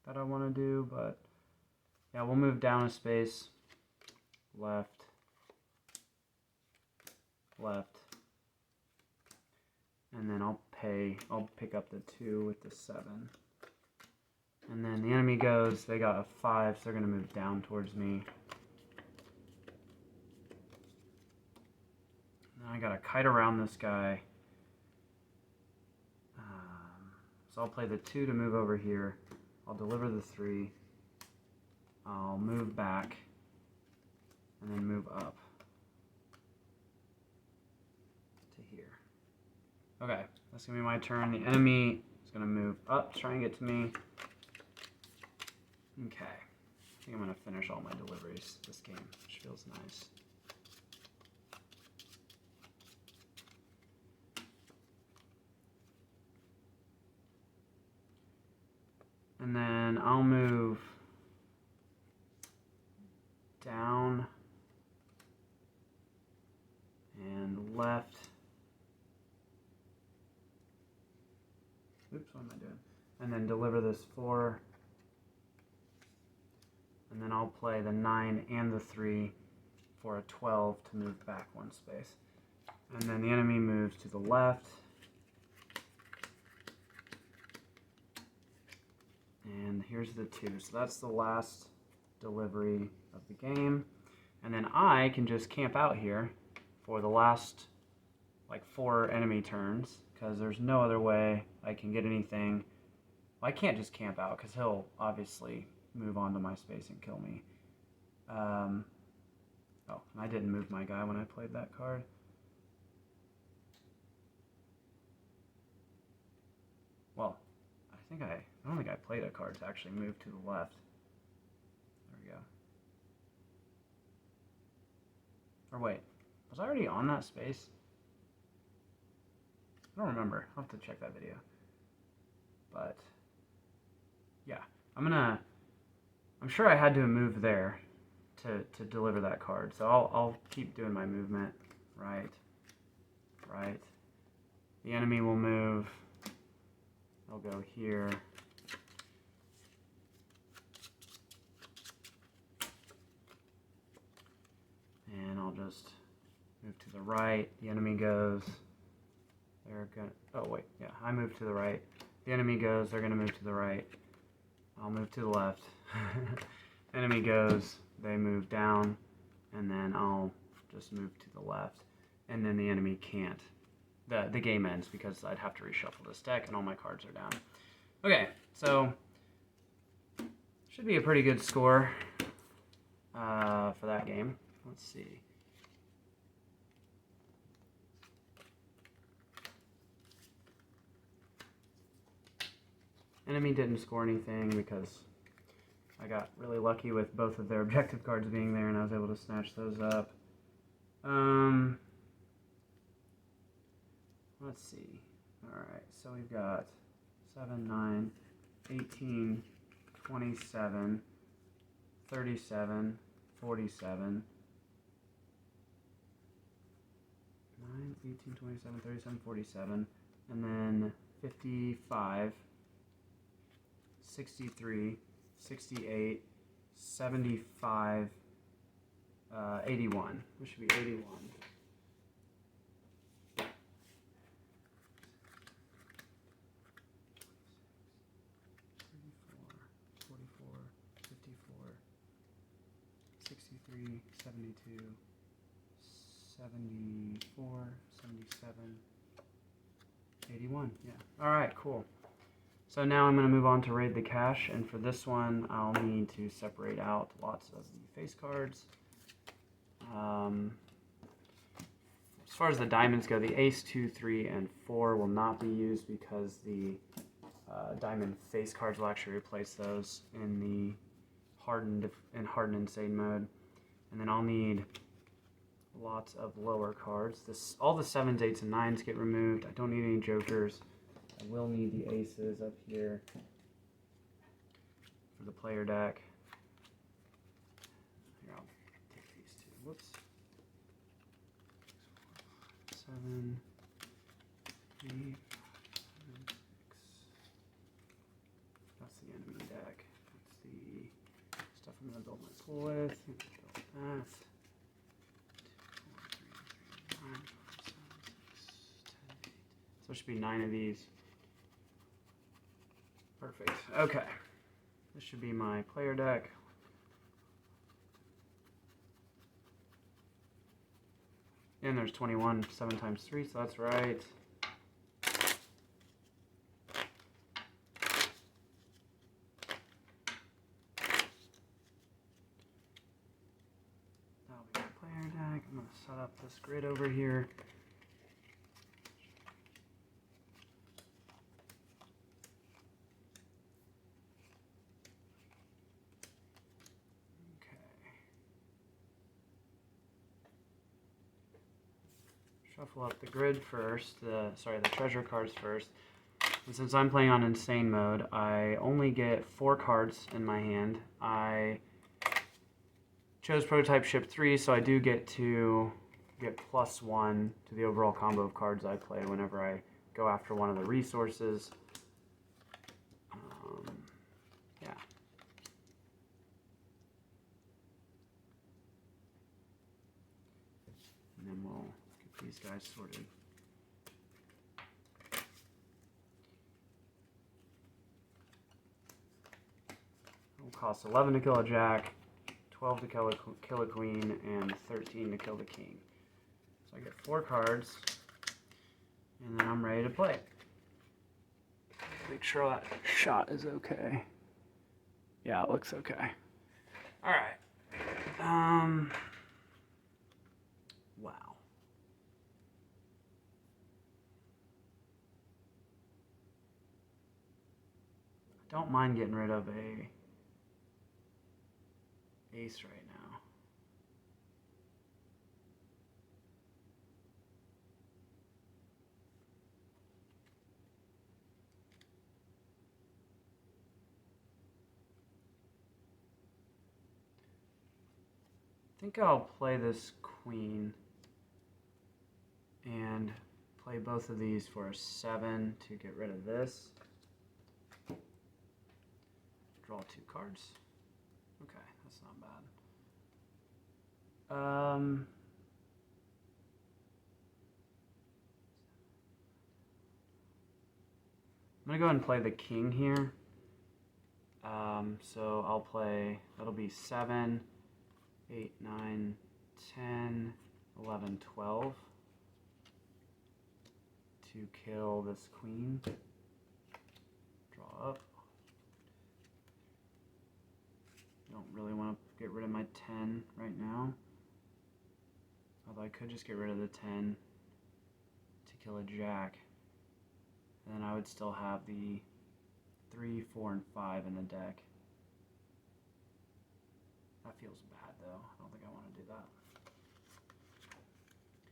That I want to do, but yeah, we'll move down a space, left, left, and then I'll pick up the 2 with the 7. And then the enemy goes, they got a 5, so they're going to move down towards me. And I got to kite around this guy. So I'll play the 2 to move over here. I'll deliver the 3. I'll move back and then move up to here. Okay, that's going to be my turn. The enemy is going to move up, try and get to me. Okay, I think I'm going to finish all my deliveries this game, which feels nice. And then I'll move down and left. Oops, what am I doing? And then deliver this 4. And then I'll play the 9 and the 3 for a 12 to move back 1 space. And then the enemy moves to the left. And here's the 2. So that's the last delivery of the game. And then I can just camp out here for the last like 4 enemy turns, because there's no other way I can get anything. Well, I can't just camp out because he'll obviously move onto my space and kill me. Oh, and I didn't move my guy when I played that card. Well, I don't think I played a card to actually move to the left. There we go. Or wait, was I already on that space? I don't remember. I'll have to check that video. But Yeah, I'm sure I had to move there to deliver that card. So I'll keep doing my movement. Right. Right. The enemy will move. I'll go here. And I'll just move to the right. The enemy goes. They're gonna. Oh wait, yeah. I move to the right. The enemy goes. They're gonna move to the right. I'll move to the left. Enemy goes. They move down, and then I'll just move to the left, and then the enemy can't. The game ends because I'd have to reshuffle this deck, and all my cards are down. Okay, so should be a pretty good score for that game. Let's see. Enemy didn't score anything because I got really lucky with both of their objective cards being there, and I was able to snatch those up. Let's see. Alright, so we've got 7, 9, 18, 27, 37, 47, 9, 18, 27, 37, 47, and then 55, 63, 68, 75, 81. This should be 81. 63, 72, 74, 77, 81. Yeah. Alright, cool. So now I'm going to move on to raid the cache, and for this one I'll need to separate out lots of the face cards. As far as the diamonds go, the ace, 2, 3, and 4 will not be used because the diamond face cards will actually replace those in the hardened insane mode. And then I'll need lots of lower cards. All the 7s, 8s, and 9s get removed. I don't need any jokers. I will need the aces up here for the player deck. Here, I'll take these two. Whoops. 7, 8, 7, 6. That's the enemy deck. That's the stuff I'm going to build my pool with. Build that. 2, 4, 3, 3, 9, 5, 7, 6, 10, 8. So there should be 9 of these. Perfect. Okay. This should be my player deck. And there's 21, 7 times 3, so that's right. That'll be my player deck. I'm going to set up this grid over here. Shuffle up the grid first, the treasure cards first. And since I'm playing on insane mode, I only get 4 cards in my hand. I chose prototype ship 3, so I do get to get +1 to the overall combo of cards I play whenever I go after one of the resources. Yeah. And then we'll these guys sorted. It will cost 11 to kill a jack, 12 to kill a queen, and 13 to kill the king. So I get 4 cards, and then I'm ready to play. Make sure that shot is okay. Yeah, it looks okay. Alright. Wow. Don't mind getting rid of a ace right now. think I'll play this queen and play both of these for a 7 to get rid of this. Draw 2 cards. Okay, that's not bad. I'm gonna go ahead and play the king here. So I'll play, that'll be 7, 8, 9, 10, 11, 12 to kill this queen. Draw up. Don't really want to get rid of my 10 right now. Although I could just get rid of the 10 to kill a jack. And then I would still have the 3, 4, and 5 in the deck. That feels bad though. I don't think I want to do that.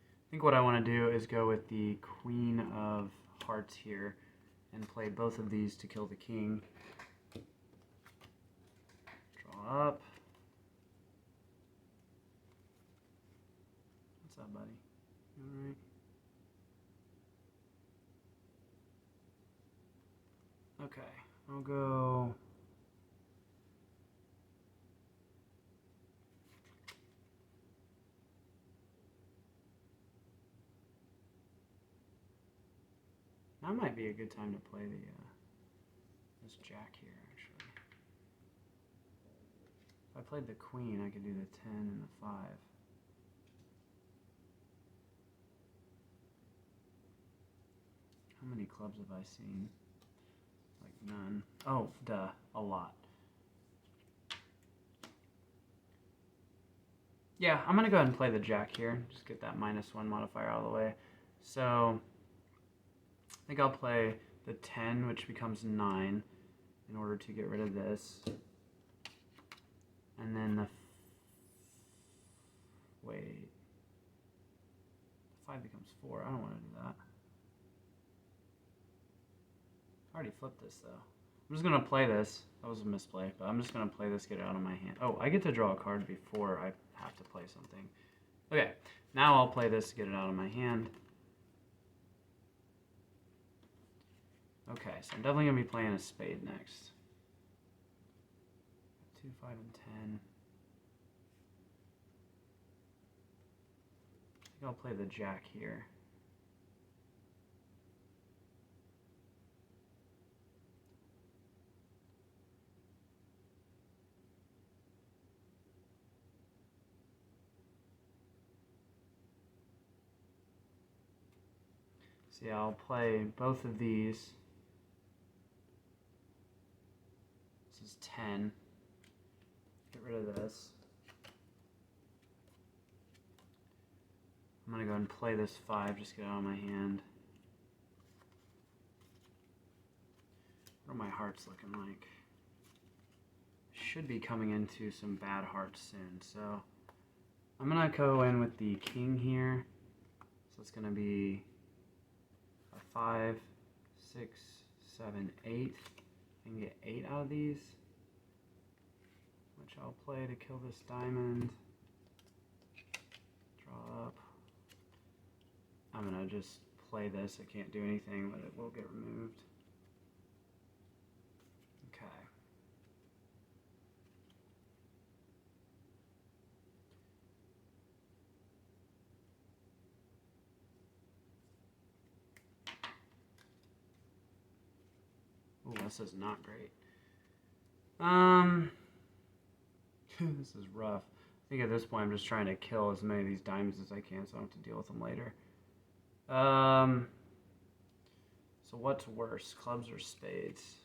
I think what I want to do is go with the queen of hearts here and play both of these to kill the king. Draw up. What's up, buddy? You alright? Okay, I'll go. That might be a good time to play the this jack here, actually. If I played the queen, I could do the 10 and the 5. How many clubs have I seen? Like none. Oh, duh, a lot. Yeah, I'm going to go ahead and play the jack here. Just get that -1 modifier out of the way. So I think I'll play the 10, which becomes 9, in order to get rid of this. And then the... wait. 5 becomes 4. I don't want to do that. I already flipped this, though. I'm just going to play this. That was a misplay, but I'm just going to play this, get it out of my hand. Oh, I get to draw a card before I have to play something. Okay, now I'll play this to get it out of my hand. Okay, so I'm definitely going to be playing a spade next. 2, 5, and 10. I think I'll play the jack here. So yeah, I'll play both of these. This is 10. Get rid of this. I'm going to go ahead and play this 5, just get it out of my hand. What are my hearts looking like? Should be coming into some bad hearts soon, so I'm going to go in with the king here. So it's going to be a 5, 6, 7, 8. I can get 8 out of these, which I'll play to kill this diamond. Draw up. I'm going to just play this. I can't do anything, but it will get removed. Okay. Oh, this is not great. This is rough. I think at this point I'm just trying to kill as many of these diamonds as I can so I don't have to deal with them later. So what's worse, clubs or spades?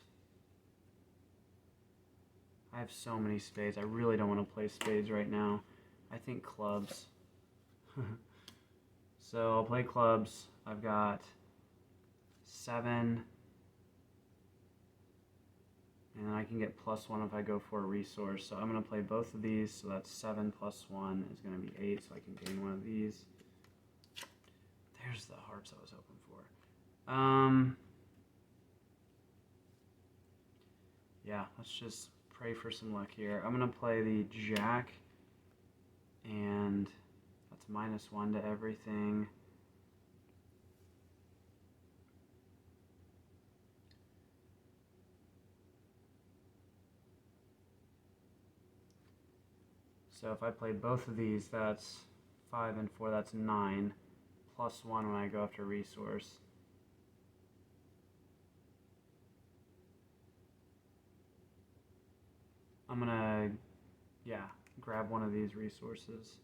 I have so many spades. I really don't want to play spades right now. I think clubs. So I'll play clubs. I've got 7. And I can get +1 if I go for a resource. So I'm going to play both of these. So that's 7 plus 1 is going to be 8. So I can gain one of these. There's the hearts I was hoping for. Yeah, let's just pray for some luck here. I'm going to play the jack and that's -1 to everything. So if I play both of these, that's 5 and 4, that's 9, +1 when I go after resource. I'm gonna, grab one of these resources.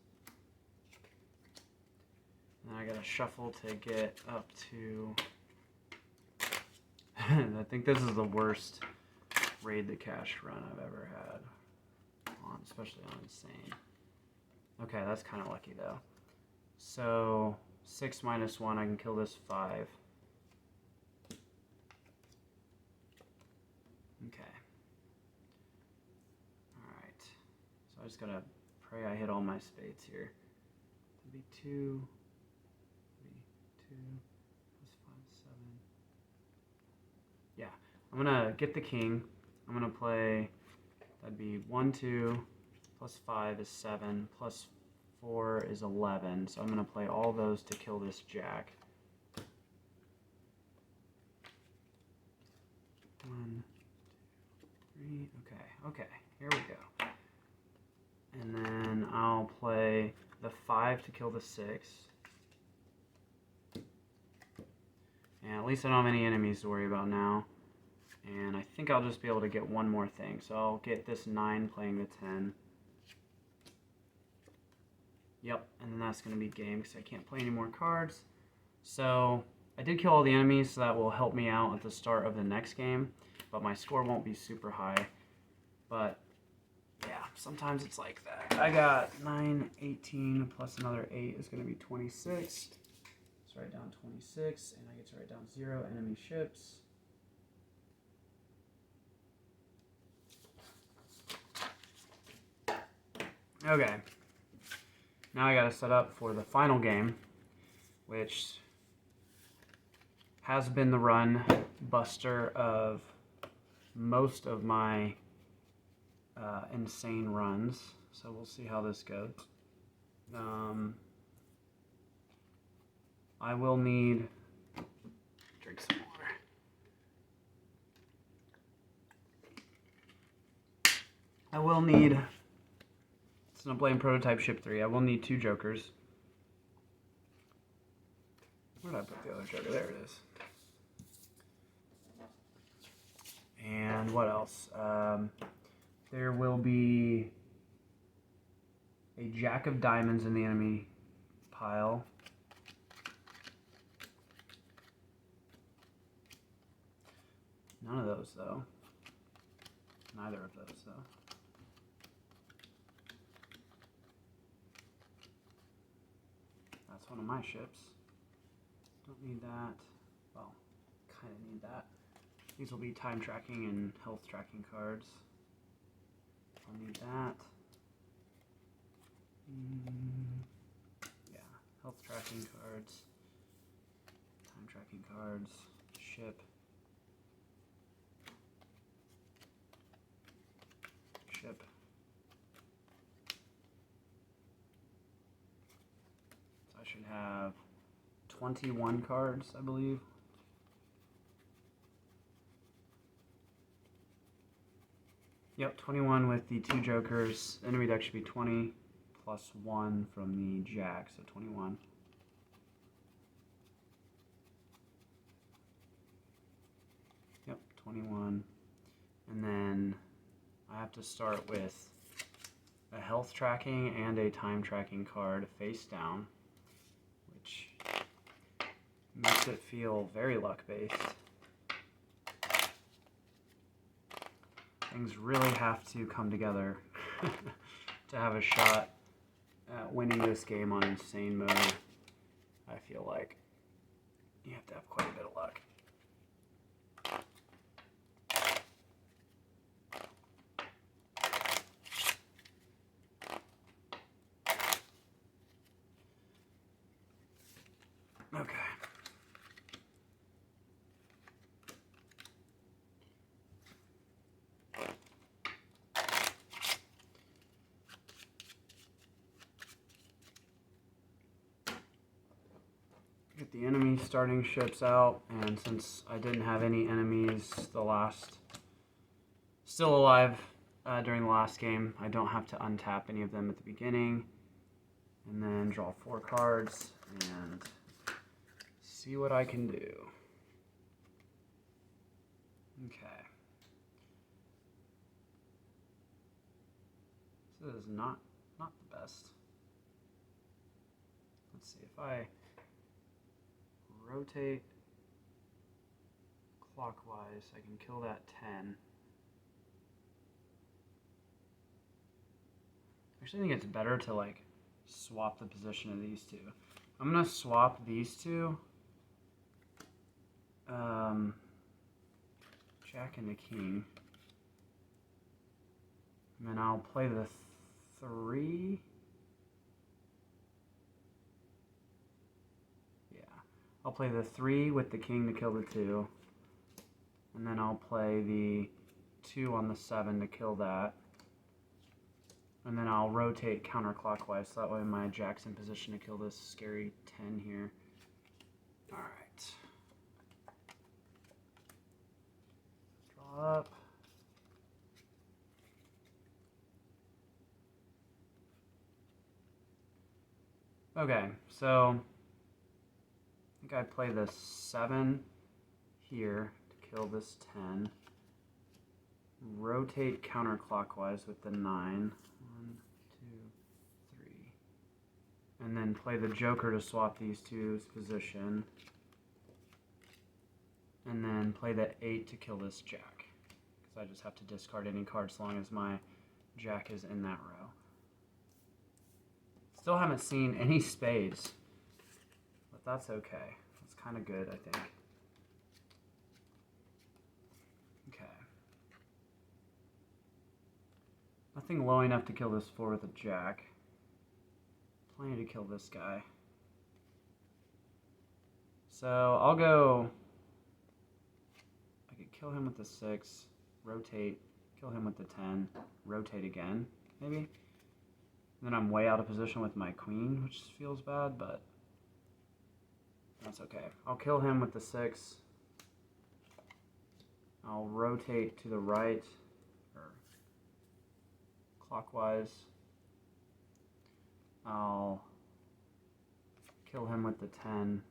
And I gotta shuffle to get up to, I think this is the worst raid the cash run I've ever had. Especially on insane. Okay, that's kind of lucky though. So 6 -1, I can kill this 5. Okay. Alright. So I just gotta pray I hit all my spades here. That'd be 2, 3, 2, +5, 7. Yeah, I'm gonna get the king. I'm gonna play, that'd be 1, 2, +5 is 7, +4 is 11. So I'm going to play all those to kill this jack. 1, 2, 3. Okay, here we go. And then I'll play the 5 to kill the 6. And at least I don't have any enemies to worry about now. And I think I'll just be able to get one more thing. So I'll get this 9 playing the 10. Yep, and then that's going to be game because I can't play any more cards. So I did kill all the enemies, so that will help me out at the start of the next game. But my score won't be super high. But yeah, sometimes it's like that. I got 9, 18, plus another 8 is going to be 26. Let's write down 26, and I get to write down 0 enemy ships. Okay. Now I gotta set up for the final game, which has been the run buster of most of my insane runs. So we'll see how this goes. I will need, drink some water. I will need, since I'm playing Prototype Ship 3, I will need 2 jokers. Where did I put the other joker? There it is. And what else? There will be a Jack of Diamonds in the enemy pile. None of those, though. Neither of those, though. That's one of my ships. Don't need that. Well, kind of need that. These will be time tracking and health tracking cards. I'll need that. Yeah, health tracking cards, time tracking cards, ship, ship. So I should have 21 cards, I believe. Yep, 21 with the 2 jokers. Enemy deck should be 20 plus 1 from the jack, so 21. Yep, 21. And then I have to start with a health tracking and a time tracking card face down, which makes it feel very luck-based. Things really have to come together to have a shot at winning this game on insane mode. I feel like you have to have quite a bit of luck. Okay. the enemy starting ships out, and since I didn't have any enemies still alive during the last game, I don't have to untap any of them at the beginning. And then draw 4 cards and see what I can do. Okay. This is not the best. Let's see if I rotate clockwise, I can kill that 10. Actually, I think it's better to like swap the position of these two. I'm gonna swap these two. Jack and the king. And then I'll play the 3. Yeah. I'll play the 3 with the king to kill the 2. And then I'll play the 2 on the 7 to kill that. And then I'll rotate counterclockwise, so that way my jack's in position to kill this scary 10 here. Alright. Draw up. Okay, so I think I play the 7 here to kill this 10. Rotate counterclockwise with the 9. 1, 2, 3. And then play the joker to swap these two's position. And then play the 8 to kill this jack. Because I just have to discard any card as long as my jack is in that row. Still haven't seen any spades, but that's okay. That's kind of good, I think. Okay. Nothing low enough to kill this 4 with a jack. Plenty to kill this guy. So I'll go... I could kill him with the 6, rotate, kill him with the 10, rotate again, maybe? Then I'm way out of position with my queen, which feels bad, but that's okay. I'll kill him with the 6. I'll rotate to the right, or clockwise. I'll kill him with the 10, and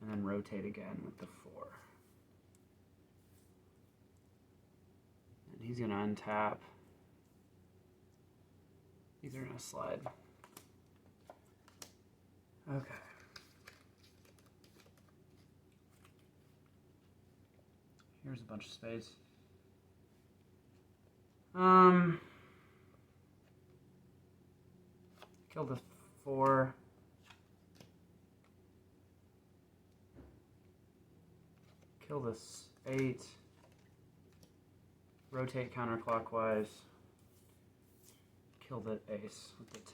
then rotate again with the 4. And he's going to untap. These are going to slide. Okay. Here's a bunch of spades. Kill the 4. Kill this 8. Rotate counterclockwise. Kill the ace with the 10.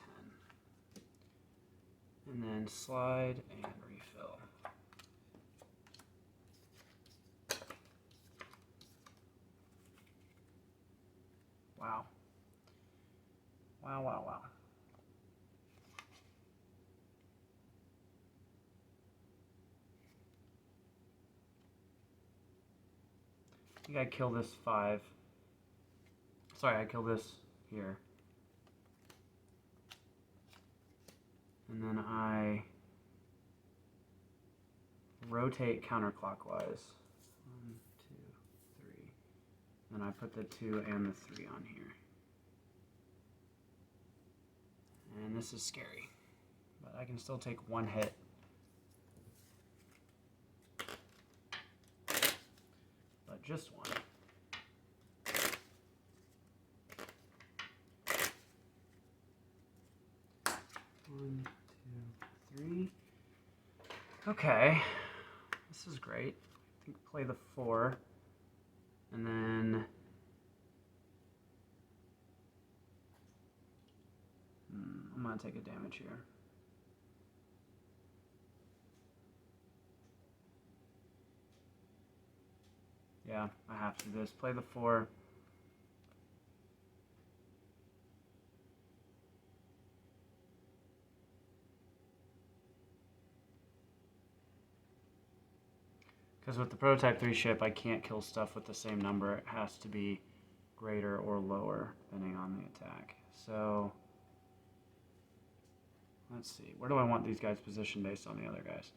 And then slide and refill. Wow. Wow, wow, wow. I think I kill this 5. Sorry, I kill this here. And then I rotate counterclockwise. 1, 2, 3. And I put the 2 and the 3 on here. And this is scary, but I can still take 1 hit. But just 1. 1, 2, 3. Okay, this is great. I think play the 4, and then I'm gonna take a damage here. Yeah, I have to do this. Play the 4. Because with the Prototype 3 ship, I can't kill stuff with the same number. It has to be greater or lower, depending on the attack. So, let's see. Where do I want these guys positioned based on the other guys?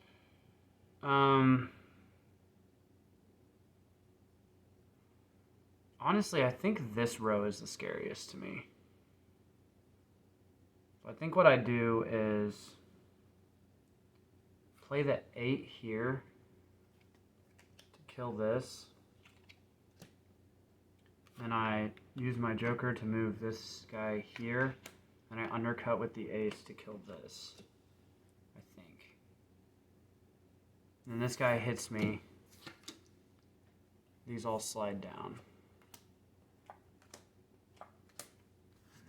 Honestly, I think this row is the scariest to me. So I think what I do is play the 8 here to kill this. Then I use my Joker to move this guy here. And I undercut with the ace to kill this, I think. And this guy hits me. These all slide down.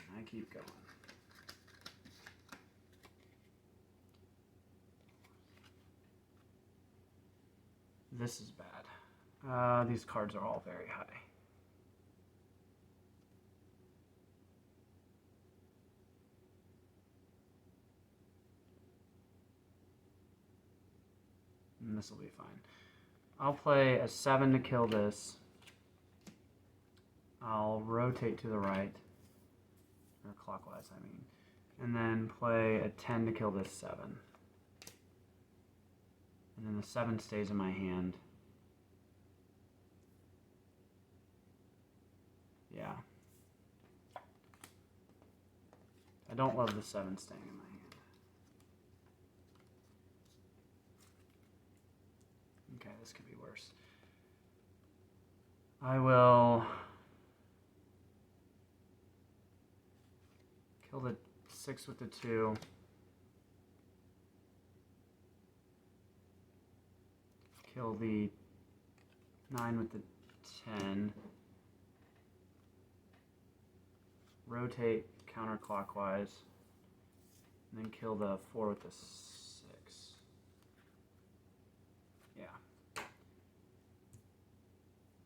And I keep going. This is bad. These cards are all very high. And this will be fine. I'll play a 7 to kill this. I'll rotate to the right, or clockwise, I mean. And then play a 10 to kill this 7. And then the 7 stays in my hand. Yeah. I don't love the 7 staying in my hand. Okay, this could be worse. I will kill the 6 with the 2. Kill the 9 with the 10. Rotate counterclockwise. And then kill the 4 with the 6. Yeah.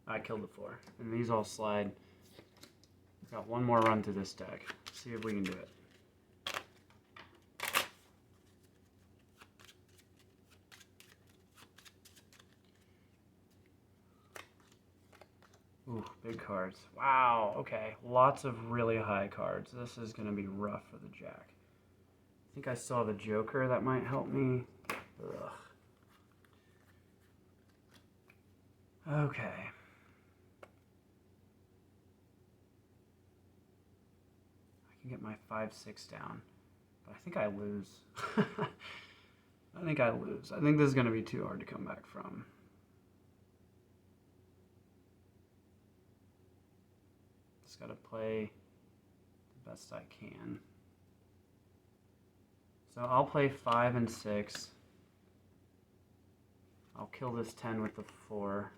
I killed the 4. And these all slide. Got one more run through this deck. See if we can do it. Ooh, big cards. Wow, okay. Lots of really high cards. This is going to be rough for the Jack. I think I still have a Joker that might help me. Ugh. Okay. I can get my 5-6 down. But I think I lose. I think I lose. I think this is going to be too hard to come back from. Just got to play the best I can. So I'll play 5 and 6. I'll kill this 10 with the 4.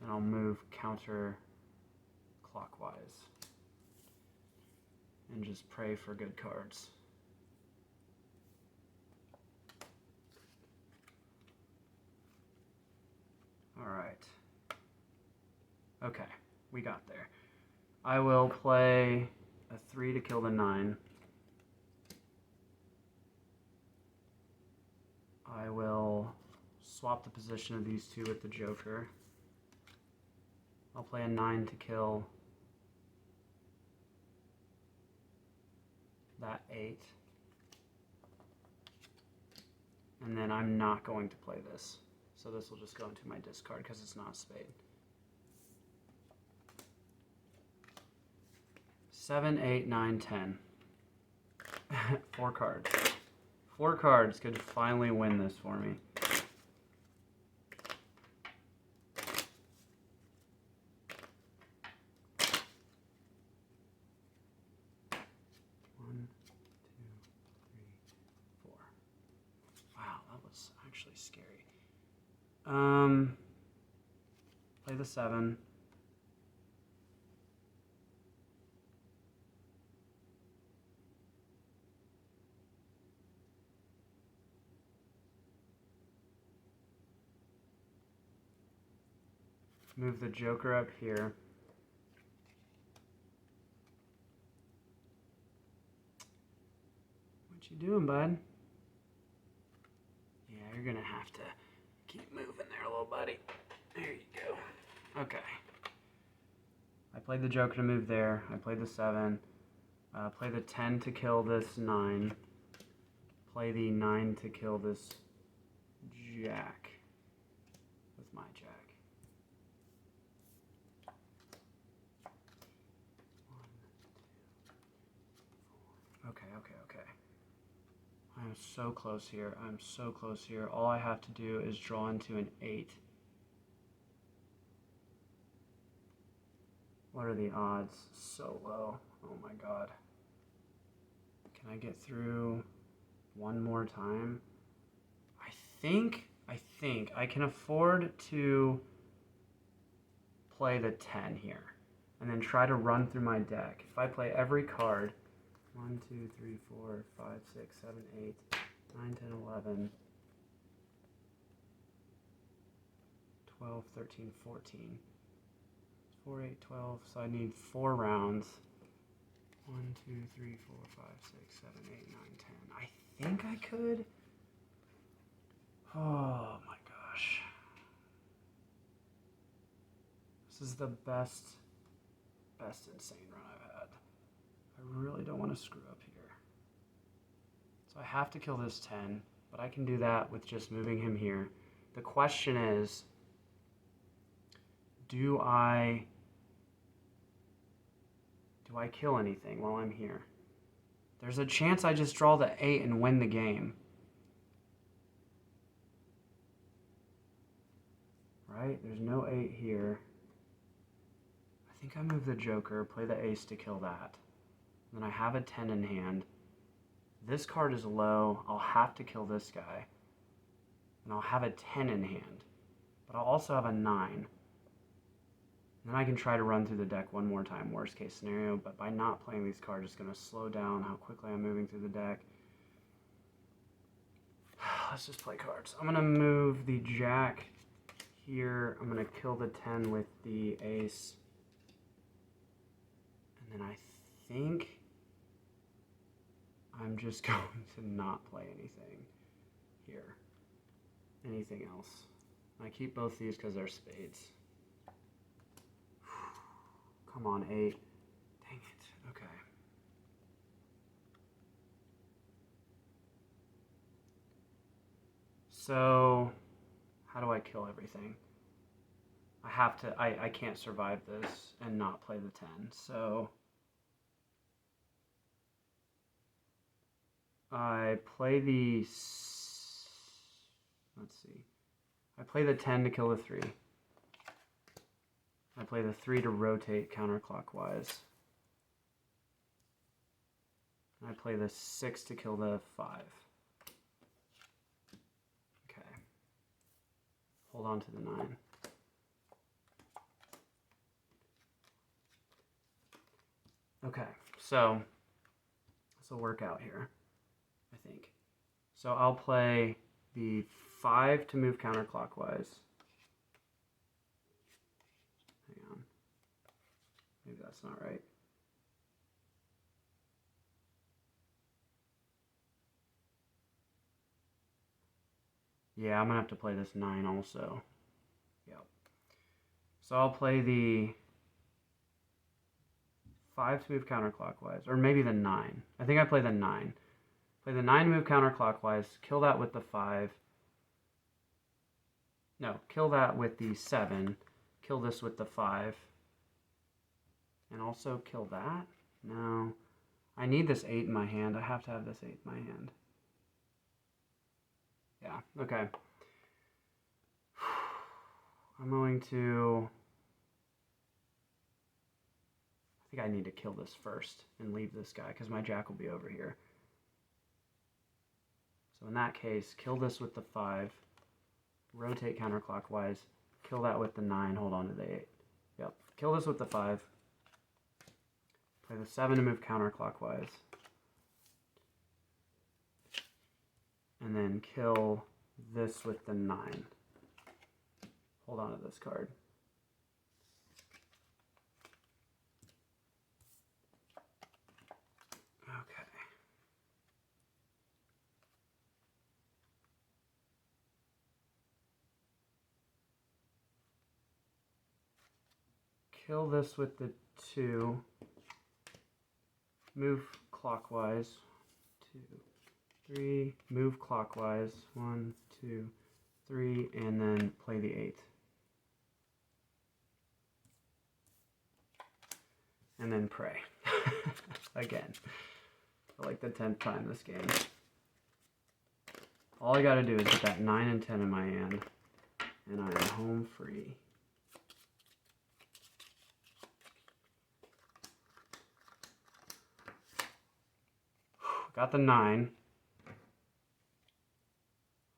And I'll move counter clockwise. And just pray for good cards. Alright. Okay, we got there. I will play a 3 to kill the 9. I will swap the position of these two with the Joker. I'll play a 9 to kill that 8. And then I'm not going to play this. So this will just go into my discard because it's not a spade. 7, 8, 9, 10. 4 cards. 4 cards could finally win this for me. One, 2, 3, 4. Wow, that was actually scary. Play the 7. Move the Joker up here. What you doing, bud? Yeah, you're gonna have to Keep moving there, little buddy. There you go. Okay. I played the Joker to move there. I played the 7. Play the 10 to kill this 9. Play the 9 to kill this Jack with my Jack. Okay. I'm so close here. I'm so close here. All I have to do is draw into an 8. What are the odds? So low. Oh my god. Can I get through one more time? I think I can afford to play the 10 here and then try to run through my deck. If I play every card, 1, 2, 3, 4, 5, 6, 7, 8, 9, 10, 11, 12, 13, 14. 4, 8, 12, so I need 4 rounds. 1, 2, 3, 4, 5, 6, 7, 8, 9, 10. I think I could. Oh my gosh. This is the best insane run I've had. I really don't want to screw up here. So I have to kill this 10, but I can do that with just moving him here. The question is, do I kill anything while I'm here? There's a chance I just draw the 8 and win the game. Right? There's no 8 here. I think I move the Joker, play the ace to kill that. And then I have a 10 in hand. This card is low. I'll have to kill this guy. And I'll have a 10 in hand. But I'll also have a 9. Then I can try to run through the deck one more time, worst case scenario, but by not playing these cards, it's going to slow down how quickly I'm moving through the deck. Let's just play cards. I'm going to move the Jack here. I'm going to kill the 10 with the ace. And then I think I'm just going to not play anything here. Anything else. I keep both these because they're spades. Come on, 8. Dang it. Okay. So, how do I kill everything? I have to, I can't survive this and not play the 10. So, I play the, let's see. I play the 10 to kill the 3. I play the 3 to rotate counterclockwise. I play the 6 to kill the 5. Okay. Hold on to the 9. Okay, so this will work out here, I think. So I'll play the 5 to move counterclockwise. Hang on. Maybe that's not right. Yeah, I'm going to have to play this 9 also. Yep. So I'll play the 5 to move counterclockwise, or maybe the 9. I think I play the 9. Play the 9 to move counterclockwise, kill that with the 5. No, kill that with the 7. Kill this with the 5. And also kill that? No. I need this 8 in my hand. I have to have this 8 in my hand. Yeah, okay. I'm going to... I think I need to kill this first and leave this guy because my Jack will be over here. So in that case, kill this with the 5. Rotate counterclockwise. Kill that with the 9. Hold on to the 8. Yep. Kill this with the 5. Play the 7 to move counterclockwise. And then kill this with the 9. Hold on to this card. Okay. kill this with the 2. Move clockwise. 2, 3. Move clockwise. 1, 2, 3. And then play the 8. And then pray. Again. For like the 10th time this game. All I gotta do is get that 9 and 10 in my hand. And I am home free. Got the 9.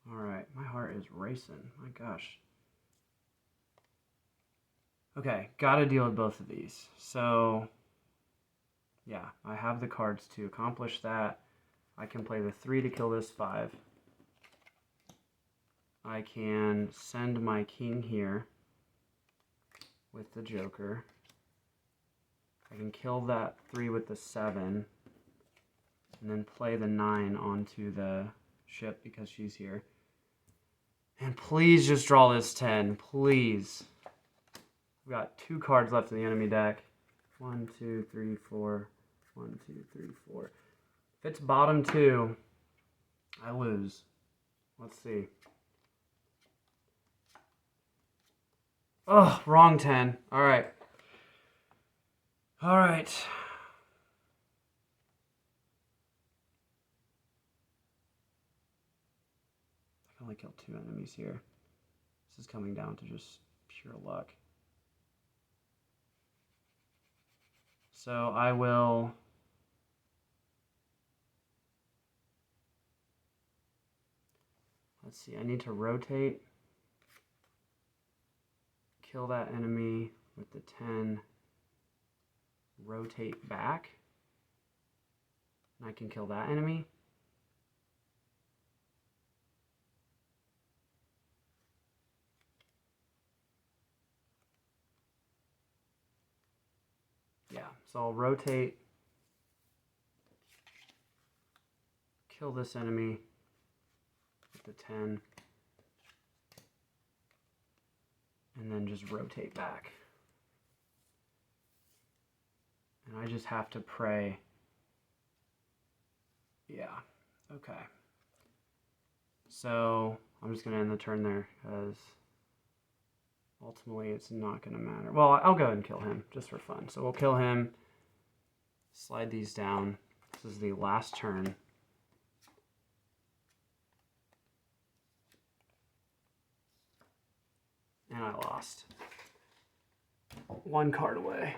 Alright, my heart is racing. My gosh. Okay, gotta deal with both of these. So, yeah, I have the cards to accomplish that. I can play the 3 to kill this 5. I can send my king here with the joker. I can kill that 3 with the 7. And then play the 9 onto the ship because she's here. And please just draw this 10. Please. We've got 2 cards left in the enemy deck. 1, 2, 3, 4. 1, 2, 3, 4. If it's bottom 2, I lose. Let's see. Oh, wrong 10. All right. All right. I can only kill 2 enemies here. This is coming down to just pure luck. So I will... Let's see, I need to rotate. Kill that enemy with the 10. Rotate back. And I can kill that enemy. Yeah, so I'll rotate. Kill this enemy with the 10. And then just rotate back. And I just have to pray. Yeah, okay. So I'm just going to end the turn there because ultimately it's not going to matter. Well, I'll go ahead and kill him just for fun. So we'll kill him, slide these down. This is the last turn. And I lost. 1 card away.